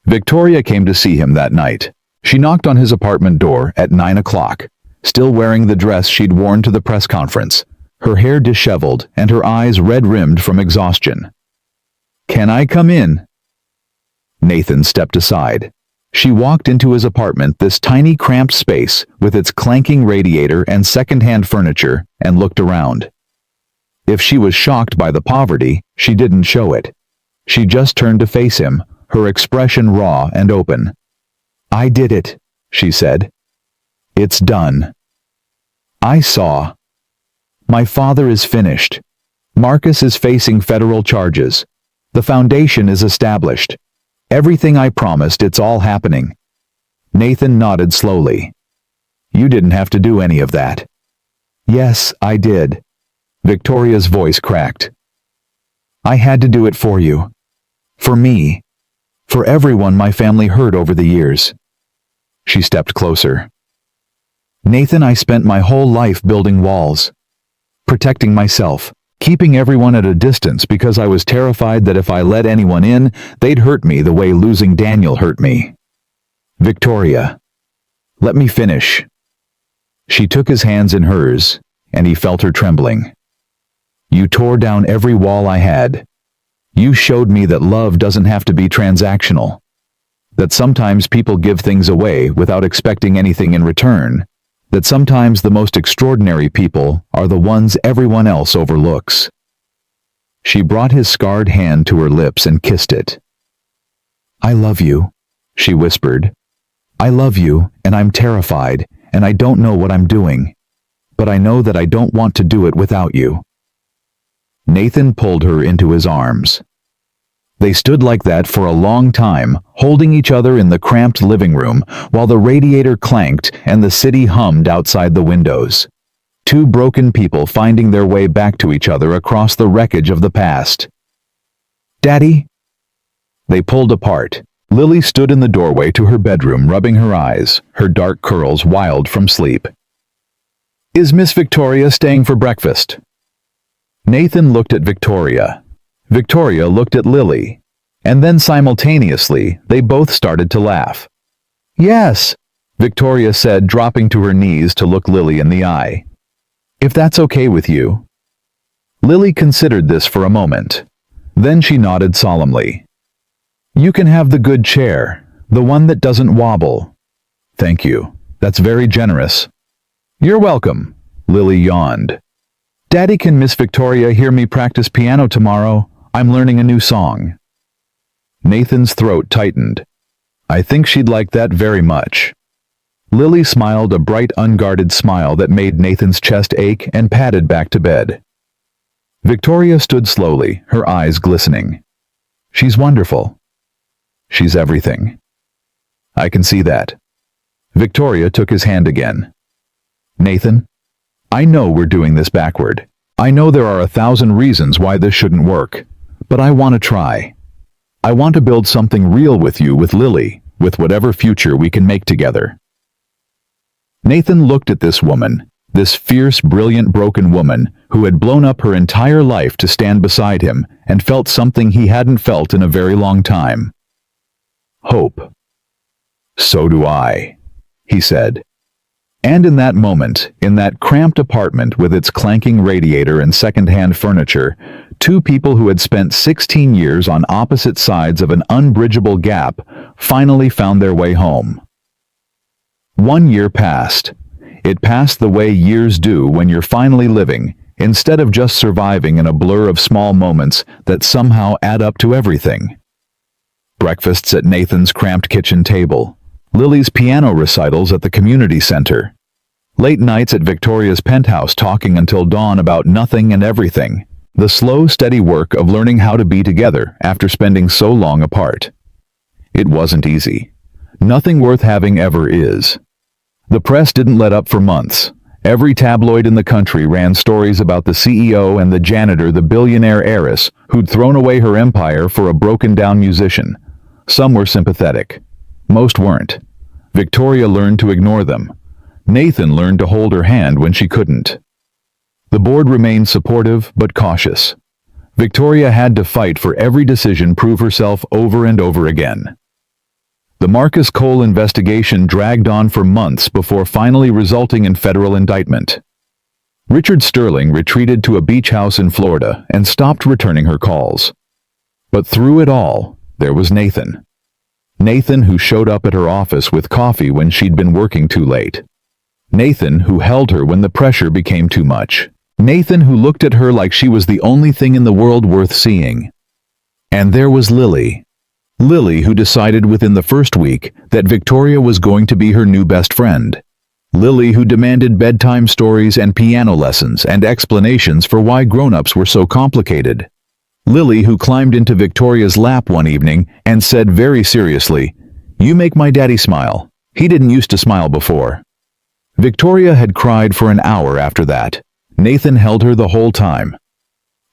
Victoria came to see him that night. She knocked on his apartment door at 9 o'clock, still wearing the dress she'd worn to the press conference, her hair disheveled and her eyes red-rimmed from exhaustion. "Can I come in?" Nathan stepped aside. She walked into his apartment, this tiny cramped space with its clanking radiator and second-hand furniture, and looked around. If she was shocked by the poverty, she didn't show it. She just turned to face him, her expression raw and open. "I did it," she said. "It's done. I saw. My father is finished. Marcus is facing federal charges. The foundation is established. Everything I promised, it's all happening." Nathan nodded slowly. "You didn't have to do any of that." "Yes, I did." Victoria's voice cracked. "I had to do it for you. For me. For everyone my family hurt over the years." She stepped closer. "Nathan, I spent my whole life building walls. Protecting myself. Keeping everyone at a distance because I was terrified that if I let anyone in, they'd hurt me the way losing Daniel hurt me." "Victoria, let me finish." She took his hands in hers, and he felt her trembling. "You tore down every wall I had. You showed me that love doesn't have to be transactional. That sometimes people give things away without expecting anything in return. That sometimes the most extraordinary people are the ones everyone else overlooks." She brought his scarred hand to her lips and kissed it. "I love you," she whispered. "I love you, and I'm terrified, and I don't know what I'm doing. But I know that I don't want to do it without you." Nathan pulled her into his arms. They stood like that for a long time, holding each other in the cramped living room, while the radiator clanked and the city hummed outside the windows. Two broken people finding their way back to each other across the wreckage of the past. "Daddy?" They pulled apart. Lily stood in the doorway to her bedroom, rubbing her eyes, her dark curls wild from sleep. "Is Miss Victoria staying for breakfast?" Nathan looked at Victoria. Victoria looked at Lily. And then simultaneously, they both started to laugh. "Yes," Victoria said, dropping to her knees to look Lily in the eye. "If that's okay with you." Lily considered this for a moment. Then she nodded solemnly. "You can have the good chair, the one that doesn't wobble." "Thank you. That's very generous." "You're welcome," Lily yawned. "Daddy, can Miss Victoria hear me practice piano tomorrow? I'm learning a new song." Nathan's throat tightened. "I think she'd like that very much." Lily smiled a bright, unguarded smile that made Nathan's chest ache and padded back to bed. Victoria stood slowly, her eyes glistening. "She's wonderful. She's everything." "I can see that." Victoria took his hand again. "Nathan, I know we're doing this backward. I know there are 1,000 reasons why this shouldn't work. But I want to try. I want to build something real with you, with Lily, with whatever future we can make together." Nathan looked at this woman, this fierce, brilliant, broken woman who had blown up her entire life to stand beside him, and felt something he hadn't felt in a very long time. Hope. "So do I," he said. And in that moment, in that cramped apartment with its clanking radiator and second-hand furniture, two people who had spent 16 years on opposite sides of an unbridgeable gap finally found their way home. 1 year passed. It passed the way years do when you're finally living, instead of just surviving in a blur of small moments that somehow add up to everything. Breakfasts at Nathan's cramped kitchen table. Lily's piano recitals at the community center. Late nights at Victoria's penthouse talking until dawn about nothing and everything. The slow, steady work of learning how to be together after spending so long apart. It wasn't easy. Nothing worth having ever is. The press didn't let up for months. Every tabloid in the country ran stories about the CEO and the janitor, the billionaire heiress who'd thrown away her empire for a broken-down musician. Some were sympathetic. Most weren't. Victoria learned to ignore them. Nathan learned to hold her hand when she couldn't. The board remained supportive but cautious. Victoria had to fight for every decision, prove herself over and over again. The Marcus Cole investigation dragged on for months before finally resulting in federal indictment. Richard Sterling retreated to a beach house in Florida and stopped returning her calls. But through it all, there was Nathan. Nathan, who showed up at her office with coffee when she'd been working too late. Nathan, who held her when the pressure became too much. Nathan, who looked at her like she was the only thing in the world worth seeing. And there was Lily. Lily, who decided within the first week that Victoria was going to be her new best friend. Lily, who demanded bedtime stories and piano lessons and explanations for why grown-ups were so complicated. Lily, who climbed into Victoria's lap one evening and said very seriously, "You make my daddy smile. He didn't used to smile before." Victoria had cried for an hour after that. Nathan held her the whole time.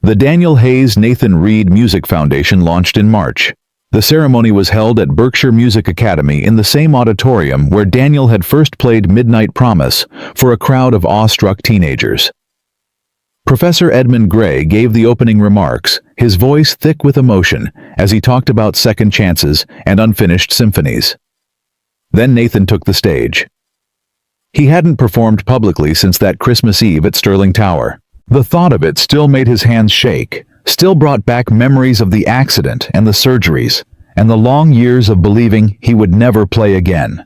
The Daniel Hayes Nathan Reed Music Foundation launched in March. The ceremony was held at Berkshire Music Academy in the same auditorium where Daniel had first played Midnight Promise for a crowd of awestruck teenagers. Professor Edmund Gray gave the opening remarks, his voice thick with emotion, as he talked about second chances and unfinished symphonies. Then Nathan took the stage. He hadn't performed publicly since that Christmas Eve at Sterling Tower. The thought of it still made his hands shake, still brought back memories of the accident and the surgeries, and the long years of believing he would never play again.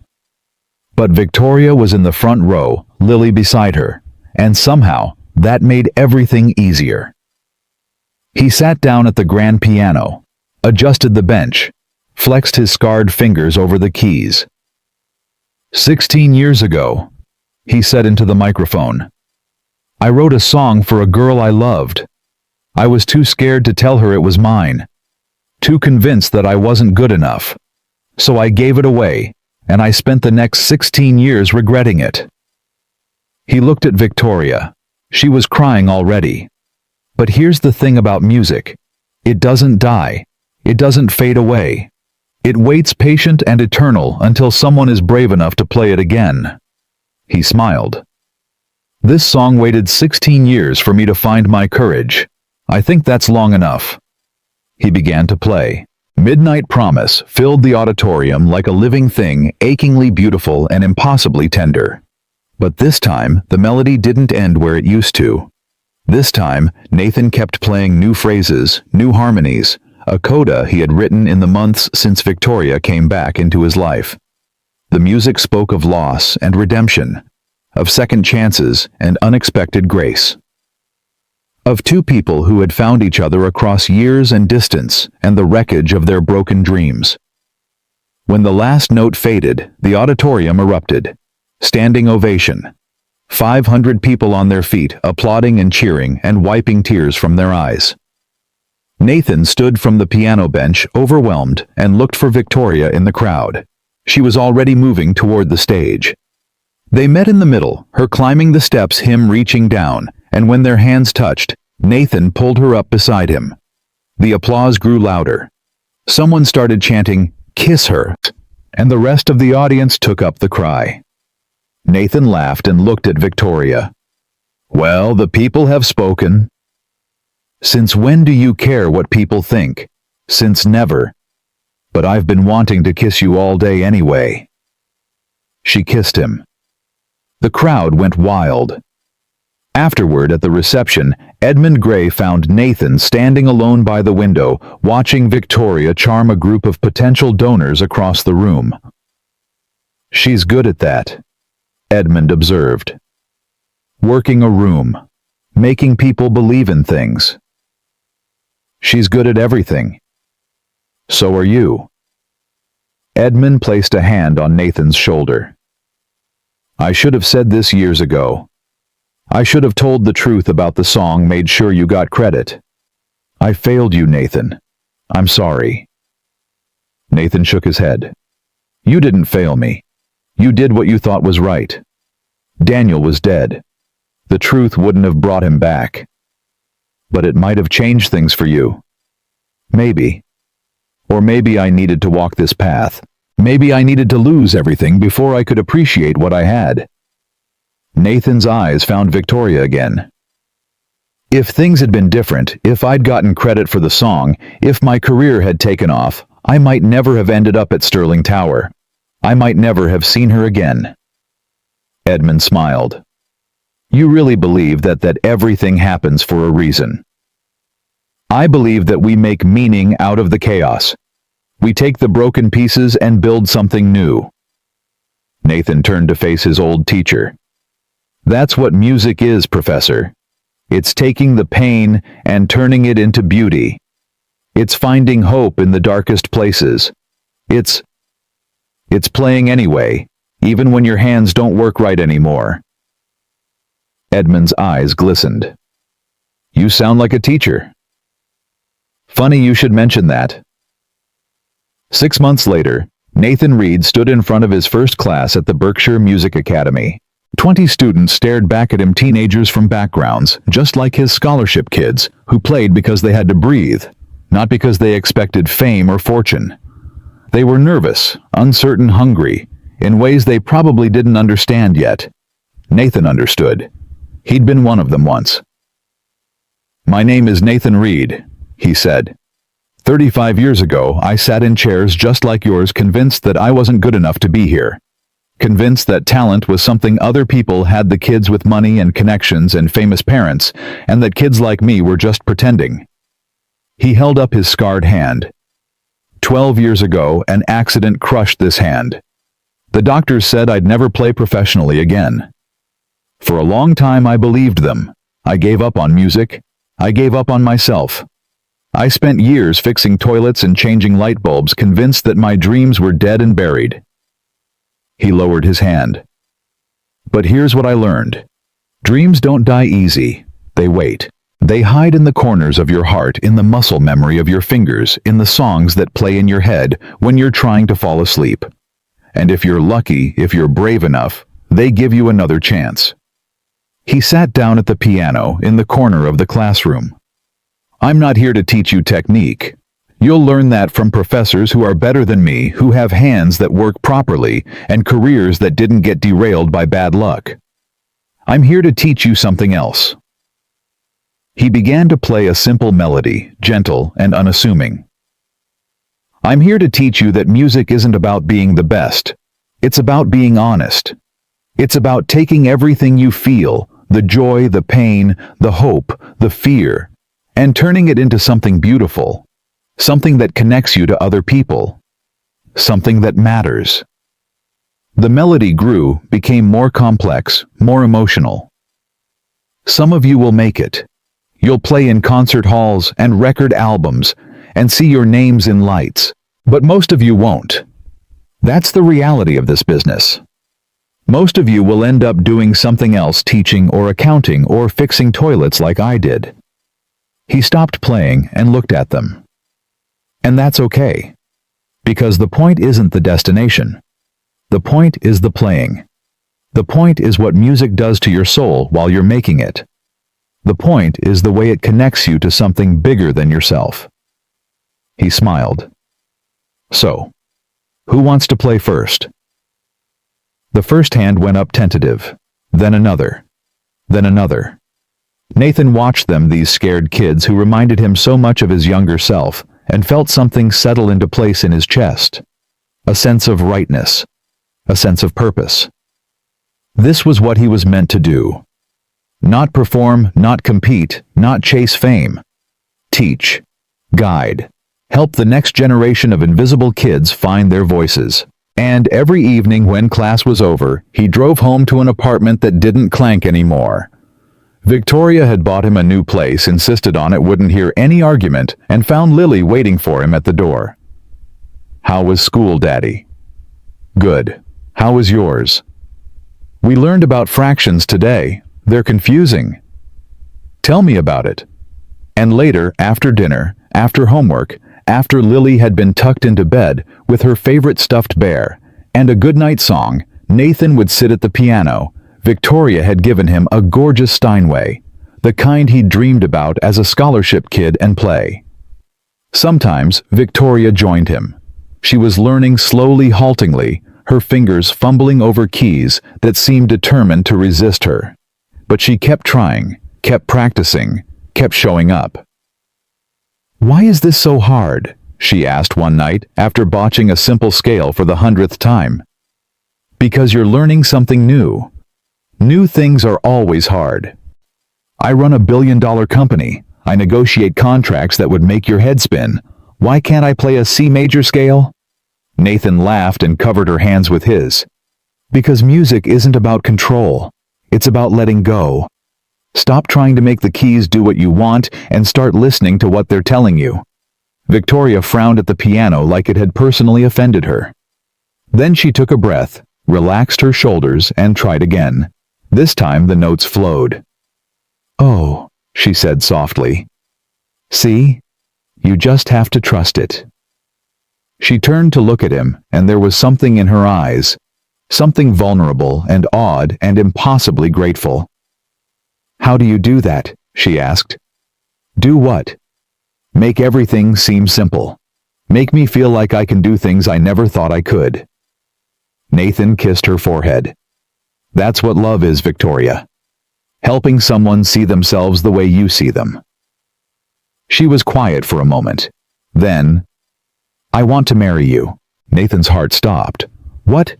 But Victoria was in the front row, Lily beside her, and somehow that made everything easier. He sat down at the grand piano, adjusted the bench, flexed his scarred fingers over the keys. 16 years ago, he said into the microphone, I wrote a song for a girl I loved. I was too scared to tell her it was mine, too convinced that I wasn't good enough. So I gave it away, and I spent the next 16 years regretting it. He looked at Victoria. She was crying already. But here's the thing about music. It doesn't die. It doesn't fade away. It waits patient and eternal until someone is brave enough to play it again. He smiled. This song waited 16 years for me to find my courage. I think that's long enough. He began to play. Midnight Promise filled the auditorium like a living thing, achingly beautiful and impossibly tender. But this time, the melody didn't end where it used to. This time, Nathan kept playing new phrases, new harmonies, a coda he had written in the months since Victoria came back into his life. The music spoke of loss and redemption, of second chances and unexpected grace. Of two people who had found each other across years and distance and the wreckage of their broken dreams. When the last note faded, the auditorium erupted. Standing ovation. 500 people on their feet, applauding and cheering and wiping tears from their eyes. Nathan stood from the piano bench, overwhelmed, and looked for Victoria in the crowd. She was already moving toward the stage. They met in the middle, her climbing the steps, him reaching down, and when their hands touched, Nathan pulled her up beside him. The applause grew louder. Someone started chanting, "Kiss her," and the rest of the audience took up the cry. Nathan laughed and looked at Victoria. Well, the people have spoken. Since when do you care what people think? Since never. But I've been wanting to kiss you all day anyway. She kissed him. The crowd went wild. Afterward, at the reception, Edmund Gray found Nathan standing alone by the window, watching Victoria charm a group of potential donors across the room. She's good at that, Edmund observed. Working a room. Making people believe in things. She's good at everything. So are you. Edmund placed a hand on Nathan's shoulder. I should have said this years ago. I should have told the truth about the song, made sure you got credit. I failed you, Nathan. I'm sorry. Nathan shook his head. You didn't fail me. You did what you thought was right. Daniel was dead. The truth wouldn't have brought him back. But it might have changed things for you. Maybe. Or maybe I needed to walk this path. Maybe I needed to lose everything before I could appreciate what I had. Nathan's eyes found Victoria again. If things had been different, if I'd gotten credit for the song, if my career had taken off, I might never have ended up at Sterling Tower. I might never have seen her again. Edmund smiled. You really believe that everything happens for a reason. I believe that we make meaning out of the chaos. We take the broken pieces and build something new. Nathan turned to face his old teacher. That's what music is, Professor. It's taking the pain and turning it into beauty. It's finding hope in the darkest places. It's playing anyway, even when your hands don't work right anymore. Edmund's eyes glistened. You sound like a teacher. Funny you should mention that. 6 months later, Nathan Reed stood in front of his first class at the Berkshire Music Academy. 20 students stared back at him, teenagers from backgrounds, just like his scholarship kids, who played because they had to breathe, not because they expected fame or fortune. They were nervous, uncertain, hungry, in ways they probably didn't understand yet. Nathan understood. He'd been one of them once. My name is Nathan Reed, he said. 35 years ago, I sat in chairs just like yours, convinced that I wasn't good enough to be here. Convinced that talent was something other people had, the kids with money and connections and famous parents, and that kids like me were just pretending. He held up his scarred hand. 12 years ago, an accident crushed this hand. The doctors said I'd never play professionally again. For a long time I believed them. I gave up on music. I gave up on myself. I spent years fixing toilets and changing light bulbs, convinced that my dreams were dead and buried. He lowered his hand. But here's what I learned. Dreams don't die easy. They wait. They hide in the corners of your heart, in the muscle memory of your fingers, in the songs that play in your head when you're trying to fall asleep. And if you're lucky, if you're brave enough, they give you another chance. He sat down at the piano in the corner of the classroom. I'm not here to teach you technique. You'll learn that from professors who are better than me, who have hands that work properly and careers that didn't get derailed by bad luck. I'm here to teach you something else. He began to play a simple melody, gentle and unassuming. I'm here to teach you that music isn't about being the best. It's about being honest. It's about taking everything you feel, the joy, the pain, the hope, the fear, and turning it into something beautiful. Something that connects you to other people. Something that matters. The melody grew, became more complex, more emotional. Some of you will make it. You'll play in concert halls and record albums and see your names in lights. But most of you won't. That's the reality of this business. Most of you will end up doing something else, teaching or accounting or fixing toilets like I did. He stopped playing and looked at them. And that's okay. Because the point isn't the destination. The point is the playing. The point is what music does to your soul while you're making it. The point is the way it connects you to something bigger than yourself. He smiled. So, who wants to play first? The first hand went up, tentative, then another, then another. Nathan watched them, these scared kids who reminded him so much of his younger self, and felt something settle into place in his chest. A sense of rightness. A sense of purpose. This was what he was meant to do. Not perform, not compete, not chase fame. Teach. Guide. Help the next generation of invisible kids find their voices. And every evening when class was over, he drove home to an apartment that didn't clank anymore. Victoria had bought him a new place, insisted on it, wouldn't hear any argument, and found Lily waiting for him at the door. How was school, Daddy? Good. How was yours? We learned about fractions today. They're confusing. Tell me about it. And later, after dinner, after homework, after Lily had been tucked into bed with her favorite stuffed bear and a goodnight song, Nathan would sit at the piano. Victoria had given him a gorgeous Steinway, the kind he'd dreamed about as a scholarship kid, and play. Sometimes Victoria joined him. She was learning slowly, haltingly, her fingers fumbling over keys that seemed determined to resist her. But she kept trying, kept practicing, kept showing up. "Why is this so hard?" she asked one night after botching a simple scale for the 100th time. "Because you're learning something new. New things are always hard. I run a billion-dollar company. I negotiate contracts that would make your head spin. Why can't I play a C major scale?" Nathan laughed and covered her hands with his. "Because music isn't about control. It's about letting go. Stop trying to make the keys do what you want and start listening to what they're telling you." Victoria frowned at the piano like it had personally offended her. Then she took a breath, relaxed her shoulders, and tried again. This time the notes flowed. "Oh," she said softly. "See? You just have to trust it." She turned to look at him, and there was something in her eyes, something vulnerable and odd and impossibly grateful. "How do you do that?" she asked. "Do what?" "Make everything seem simple. Make me feel like I can do things I never thought I could." Nathan kissed her forehead. "That's what love is, Victoria. Helping someone see themselves the way you see them." She was quiet for a moment. Then, "I want to marry you." Nathan's heart stopped. "What?"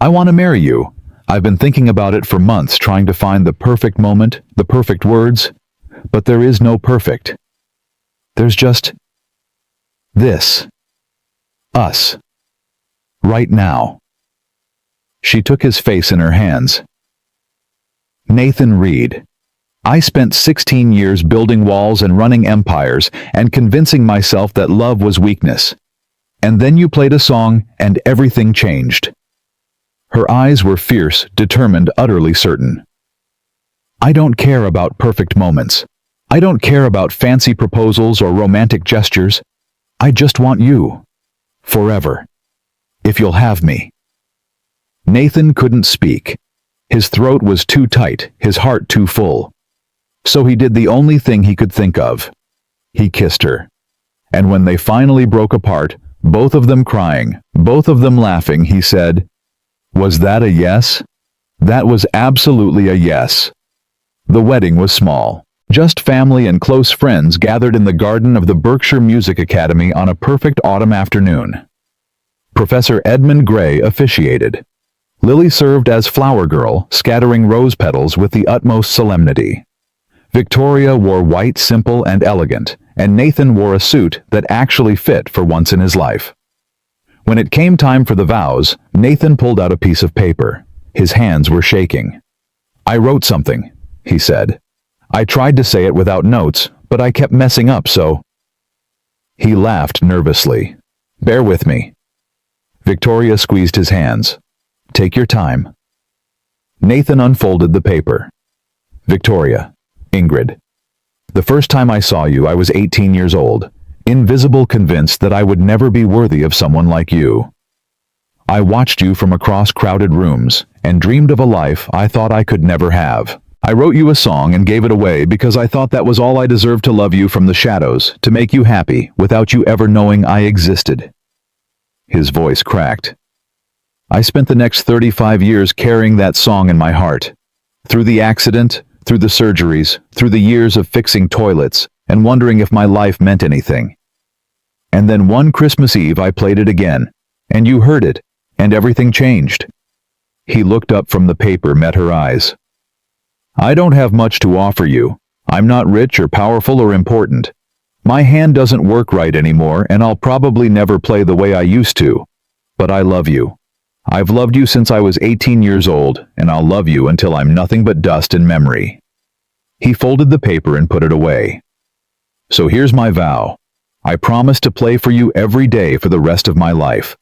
"I want to marry you. I've been thinking about it for months, trying to find the perfect moment, the perfect words. But there is no perfect. There's just this. Us. Right now." She took his face in her hands. "Nathan Reed, I spent 16 years building walls and running empires and convincing myself that love was weakness. And then you played a song and everything changed." Her eyes were fierce, determined, utterly certain. "I don't care about perfect moments. I don't care about fancy proposals or romantic gestures. I just want you. Forever. If you'll have me." Nathan couldn't speak. His throat was too tight, his heart too full. So he did the only thing he could think of. He kissed her. And when they finally broke apart, both of them crying, both of them laughing, he said, "Was that a yes?" That was absolutely a yes. The wedding was small. Just family and close friends gathered in the garden of the Berkshire Music Academy on a perfect autumn afternoon. Professor Edmund Gray officiated. Lily served as flower girl, scattering rose petals with the utmost solemnity. Victoria wore white, simple and elegant, and Nathan wore a suit that actually fit for once in his life. When it came time for the vows, Nathan pulled out a piece of paper. His hands were shaking. "I wrote something," he said. "I tried to say it without notes, but I kept messing up, so—" He laughed nervously. "Bear with me." Victoria squeezed his hands. "Take your time." Nathan unfolded the paper. "Victoria, Ingrid. The first time I saw you, I was 18 years old, invisible, convinced that I would never be worthy of someone like you. I watched you from across crowded rooms and dreamed of a life I thought I could never have. I wrote you a song and gave it away because I thought that was all I deserved, to love you from the shadows, to make you happy without you ever knowing I existed." His voice cracked. "I spent the next 35 years carrying that song in my heart. Through the accident, through the surgeries, through the years of fixing toilets, and wondering if my life meant anything. And then one Christmas Eve I played it again, and you heard it, and everything changed." He looked up from the paper, met her eyes. "I don't have much to offer you. I'm not rich or powerful or important. My hand doesn't work right anymore, and I'll probably never play the way I used to. But I love you. I've loved you since I was 18 years old, and I'll love you until I'm nothing but dust and memory." He folded the paper and put it away. "So here's my vow. I promise to play for you every day for the rest of my life.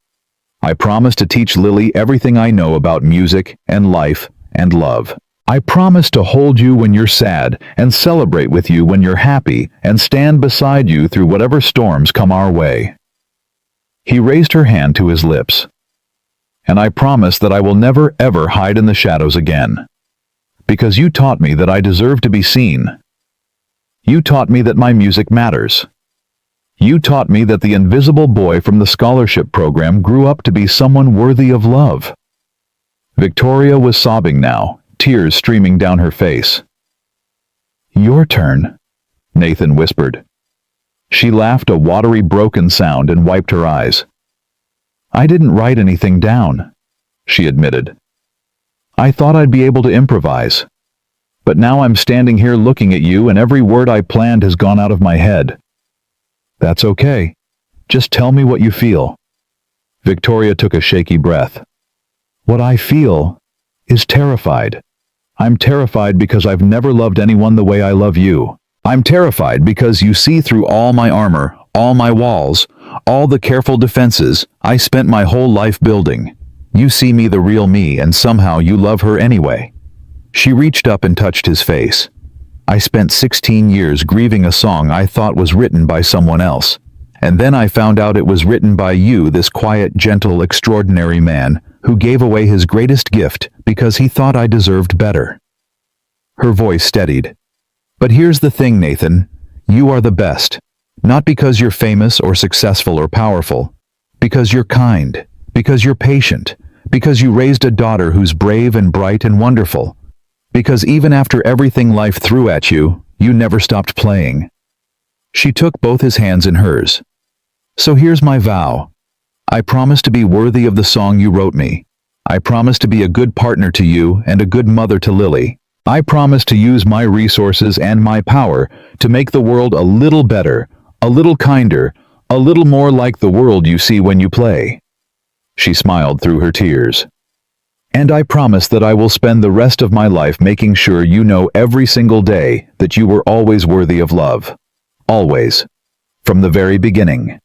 I promise to teach Lily everything I know about music and life and love. I promise to hold you when you're sad and celebrate with you when you're happy and stand beside you through whatever storms come our way." He raised her hand to his lips. "And I promise that I will never ever hide in the shadows again. Because you taught me that I deserve to be seen. You taught me that my music matters. You taught me that the invisible boy from the scholarship program grew up to be someone worthy of love." Victoria was sobbing now, tears streaming down her face. "Your turn," Nathan whispered. She laughed a watery, broken sound and wiped her eyes. I didn't write anything down, she admitted. I thought I'd be able to improvise. But now I'm standing here looking at you and every word I planned has gone out of my head. That's okay. Just tell me what you feel. Victoria took a shaky breath. What I feel is terrified. I'm terrified because I've never loved anyone the way I love you. I'm terrified because you see through all my armor, all my walls, all the careful defenses I spent my whole life building. You see me, the real me, and somehow you love her anyway. She reached up and touched his face. I spent 16 years grieving a song I thought was written by someone else. And then I found out it was written by you, this quiet, gentle, extraordinary man who gave away his greatest gift because he thought I deserved better. Her voice steadied. But here's the thing, Nathan. You are the best. Not because you're famous or successful or powerful. Because you're kind. Because you're patient. Because you raised a daughter who's brave and bright and wonderful. Because even after everything life threw at you, you never stopped playing. She took both his hands in hers. So here's my vow. I promise to be worthy of the song you wrote me. I promise to be a good partner to you and a good mother to Lily. I promise to use my resources and my power to make the world a little better, a little kinder, a little more like the world you see when you play. She smiled through her tears. And I promise that I will spend the rest of my life making sure you know every single day that you were always worthy of love. Always. From the very beginning.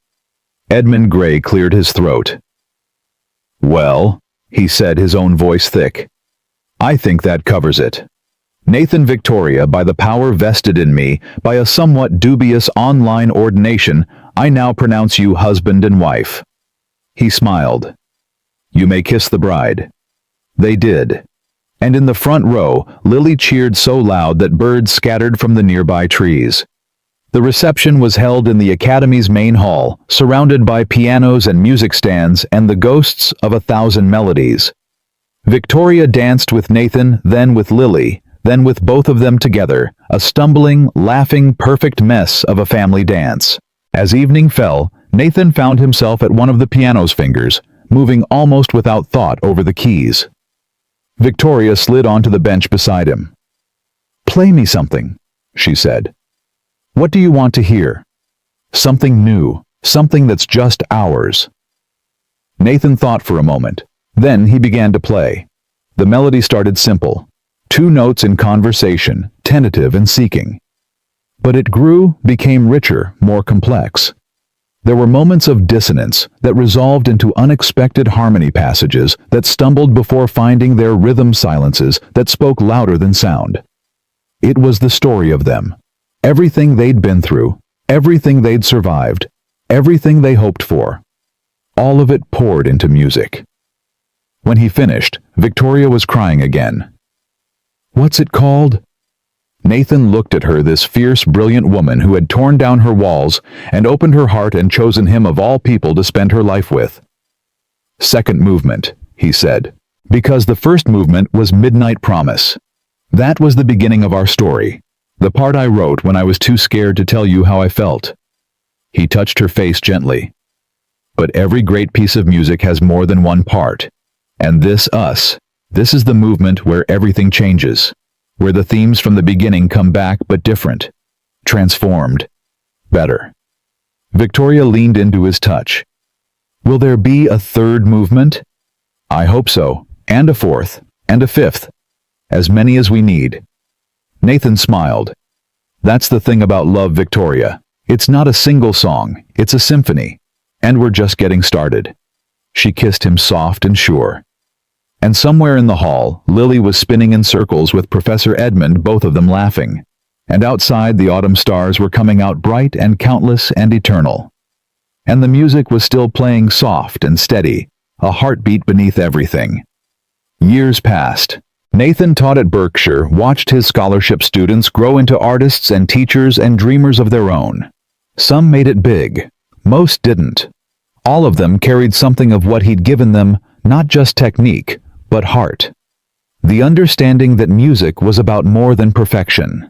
Edmund Gray cleared his throat. Well, he said, his own voice thick. I think that covers it. Nathan Victoria, by the power vested in me by a somewhat dubious online ordination, I now pronounce you husband and wife. He smiled. You may kiss the bride. They did. And in the front row, Lily cheered so loud that birds scattered from the nearby trees. The reception was held in the Academy's main hall, surrounded by pianos and music stands and the ghosts of 1,000 melodies. Victoria danced with Nathan, then with Lily, then with both of them together, a stumbling, laughing, perfect mess of a family dance. As evening fell, Nathan found himself at one of the piano's fingers, moving almost without thought over the keys. Victoria slid onto the bench beside him. Play me something, she said. What do you want to hear? Something new, something that's just ours. Nathan thought for a moment. Then he began to play. The melody started simple. 2 notes in conversation, tentative and seeking. But it grew, became richer, more complex. There were moments of dissonance that resolved into unexpected harmony passages that stumbled before finding their rhythm silences that spoke louder than sound. It was the story of them. Everything they'd been through, everything they'd survived, everything they hoped for. All of it poured into music. When he finished, Victoria was crying again. What's it called? Nathan looked at her, this fierce, brilliant woman who had torn down her walls and opened her heart and chosen him of all people to spend her life with. Second movement, he said, because the first movement was Midnight Promise. That was the beginning of our story. The part I wrote when I was too scared to tell you how I felt. He touched her face gently. But every great piece of music has more than one part. And this is the movement where everything changes. Where the themes from the beginning come back but different. Transformed. Better. Victoria leaned into his touch. Will there be a third movement? I hope so. And a fourth. And a fifth. As many as we need. Nathan smiled. That's the thing about love, Victoria. It's not a single song, it's a symphony. And we're just getting started. She kissed him soft and sure. And somewhere in the hall, Lily was spinning in circles with Professor Edmund, both of them laughing. And outside, the autumn stars were coming out bright and countless and eternal. And the music was still playing soft and steady, a heartbeat beneath everything. Years passed. Nathan taught at Berkshire, watched his scholarship students grow into artists and teachers and dreamers of their own. Some made it big. Most didn't. All of them carried something of what he'd given them, not just technique, but heart. The understanding that music was about more than perfection.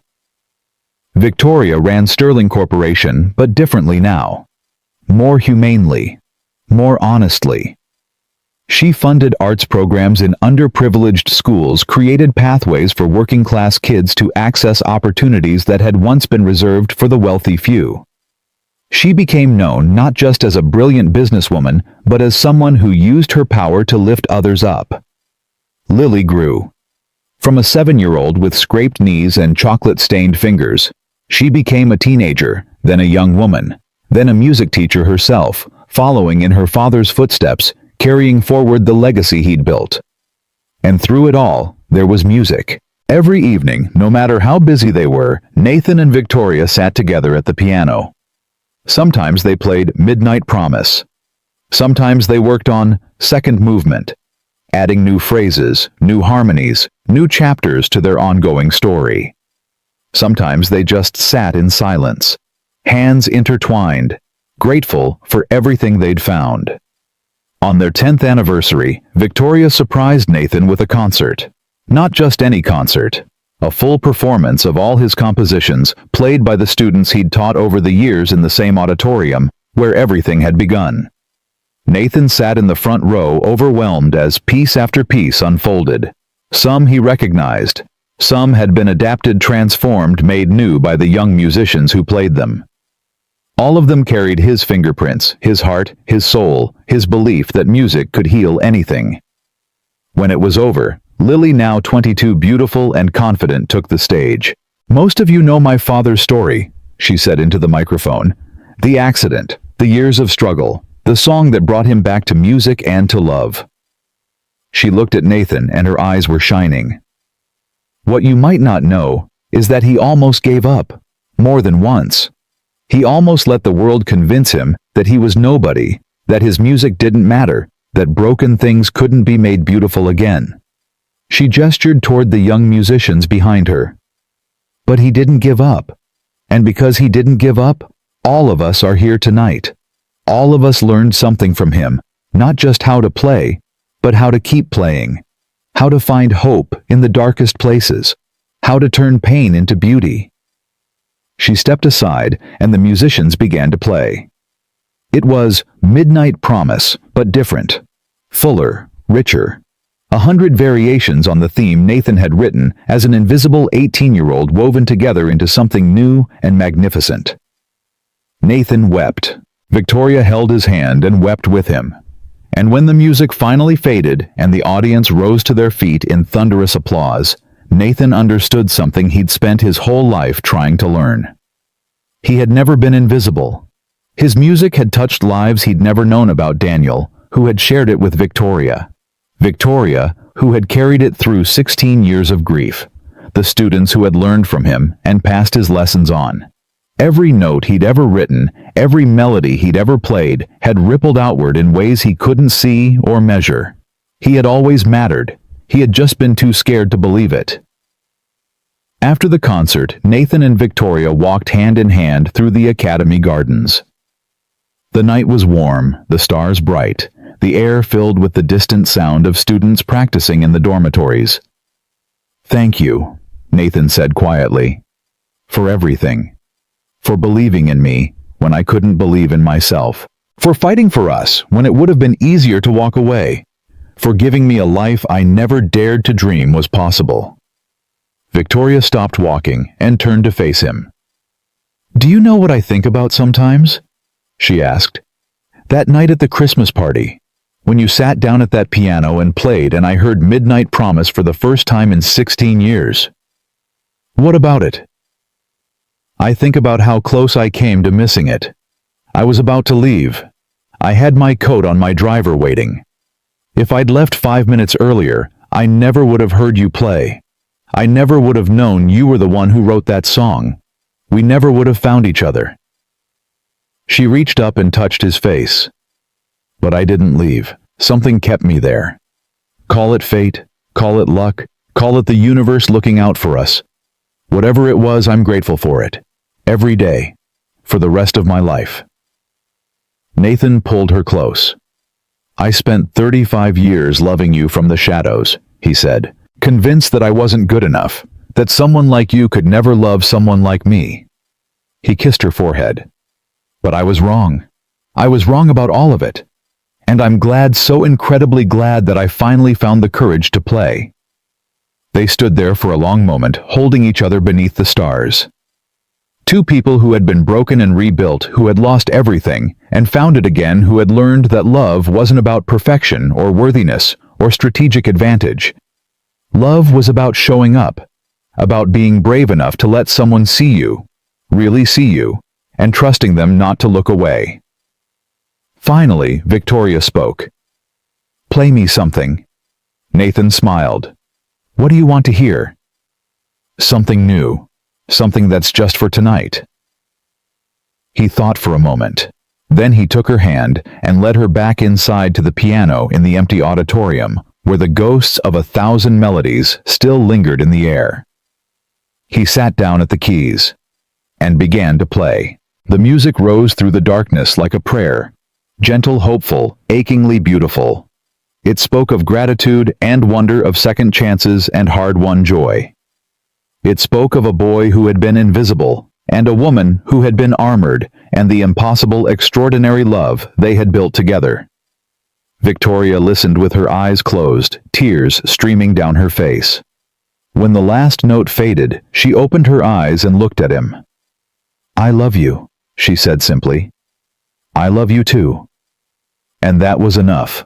Victoria ran Sterling Corporation, but differently now. More humanely. More honestly. She funded arts programs in underprivileged schools, created pathways for working-class kids to access opportunities that had once been reserved for the wealthy few. She became known not just as a brilliant businesswoman, but as someone who used her power to lift others up. Lily grew. From a 7-year-old with scraped knees and chocolate-stained fingers, she became a teenager, then a young woman, then a music teacher herself, following in her father's footsteps, carrying forward the legacy he'd built. And through it all, there was music. Every evening, no matter how busy they were, Nathan and Victoria sat together at the piano. Sometimes they played Midnight Promise. Sometimes they worked on Second Movement, adding new phrases, new harmonies, new chapters to their ongoing story. Sometimes they just sat in silence, hands intertwined, grateful for everything they'd found. On their 10th anniversary, Victoria surprised Nathan with a concert. Not just any concert. A full performance of all his compositions, played by the students he'd taught over the years in the same auditorium, where everything had begun. Nathan sat in the front row, overwhelmed as piece after piece unfolded. Some he recognized. Some had been adapted, transformed, made new by the young musicians who played them. All of them carried his fingerprints, his heart, his soul, his belief that music could heal anything. When it was over, Lily, now 22, beautiful and confident, took the stage. "Most of you know my father's story," she said into the microphone. "The accident, the years of struggle, the song that brought him back to music and to love." She looked at Nathan and her eyes were shining. "What you might not know is that he almost gave up, more than once. He almost let the world convince him that he was nobody, that his music didn't matter, that broken things couldn't be made beautiful again." She gestured toward the young musicians behind her. "But he didn't give up. And because he didn't give up, all of us are here tonight. All of us learned something from him, not just how to play, but how to keep playing, how to find hope in the darkest places, how to turn pain into beauty." She stepped aside, and the musicians began to play. It was Midnight Promise, but different. Fuller, richer. 100 variations on the theme Nathan had written as an invisible 18-year-old, woven together into something new and magnificent. Nathan wept. Victoria held his hand and wept with him. And when the music finally faded and the audience rose to their feet in thunderous applause, Nathan understood something he'd spent his whole life trying to learn. He had never been invisible. His music had touched lives he'd never known about. Daniel, who had shared it with Victoria. Victoria, who had carried it through 16 years of grief. The students who had learned from him and passed his lessons on. Every note he'd ever written, every melody he'd ever played, had rippled outward in ways he couldn't see or measure. He had always mattered. He had just been too scared to believe it. After the concert, Nathan and Victoria walked hand in hand through the Academy gardens. The night was warm, the stars bright, the air filled with the distant sound of students practicing in the dormitories. "Thank you," Nathan said quietly, "for everything. For believing in me when I couldn't believe in myself. For fighting for us when it would have been easier to walk away. For giving me a life I never dared to dream was possible." Victoria stopped walking and turned to face him. "Do you know what I think about sometimes?" she asked. "That night at the Christmas party, when you sat down at that piano and played and I heard Midnight Promise for the first time in 16 years. What about it? I think about how close I came to missing it. I was about to leave. I had my coat on my driver waiting. If I'd left 5 minutes earlier, I never would have heard you play. I never would have known you were the one who wrote that song. We never would have found each other." She reached up and touched his face. "But I didn't leave. Something kept me there. Call it fate, call it luck, call it the universe looking out for us. Whatever it was, I'm grateful for it. Every day. For the rest of my life." Nathan pulled her close. "I spent 35 years loving you from the shadows," he said, "convinced that I wasn't good enough, that someone like you could never love someone like me. He kissed her forehead. But I was wrong. I was wrong about all of it. And I'm glad, so incredibly glad, that I finally found the courage to play. They stood there for a long moment, holding each other beneath the stars. Two people who had been broken and rebuilt, who had lost everything and found it again, who had learned that love wasn't about perfection or worthiness or strategic advantage. Love was about showing up, about being brave enough to let someone see you, really see you, and trusting them not to look away. Finally, Victoria spoke. "Play me something." Nathan smiled. "What do you want to hear?" "Something new. Something that's just for tonight." He thought for a moment. Then he took her hand and led her back inside to the piano in the empty auditorium, where the ghosts of 1,000 melodies still lingered in the air. He sat down at the keys and began to play. The music rose through the darkness like a prayer, gentle, hopeful, achingly beautiful. It spoke of gratitude and wonder, of second chances and hard-won joy. It spoke of a boy who had been invisible, and a woman who had been armored, and the impossible, extraordinary love they had built together. Victoria listened with her eyes closed, tears streaming down her face. When the last note faded, she opened her eyes and looked at him. "I love you," she said simply. "I love you too." And that was enough.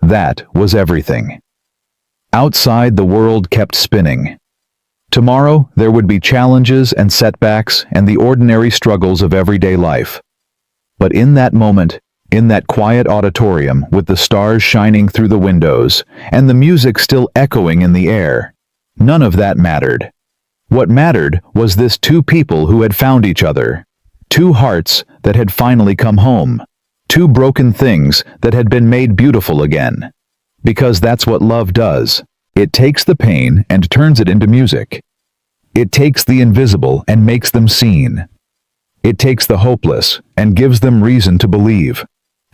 That was everything. Outside, the world kept spinning. Tomorrow, there would be challenges and setbacks and the ordinary struggles of everyday life. But in that moment, in that quiet auditorium with the stars shining through the windows and the music still echoing in the air, none of that mattered. What mattered was this: two people who had found each other, two hearts that had finally come home, two broken things that had been made beautiful again. Because that's what love does. It takes the pain and turns it into music. It takes the invisible and makes them seen. It takes the hopeless and gives them reason to believe.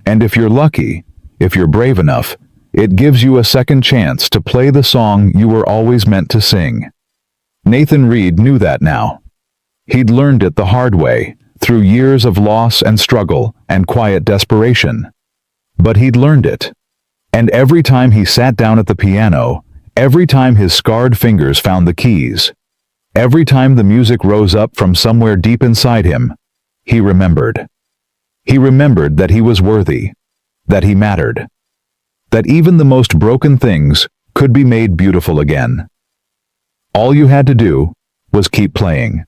And if you're lucky, if you're brave enough, it gives you a second chance to play the song you were always meant to sing. Nathan Reed knew that now. He'd learned it the hard way, through years of loss and struggle and quiet desperation. But he'd learned it. And every time he sat down at the piano, every time his scarred fingers found the keys, every time the music rose up from somewhere deep inside him, he remembered. He remembered that he was worthy, that he mattered, that even the most broken things could be made beautiful again. All you had to do was keep playing.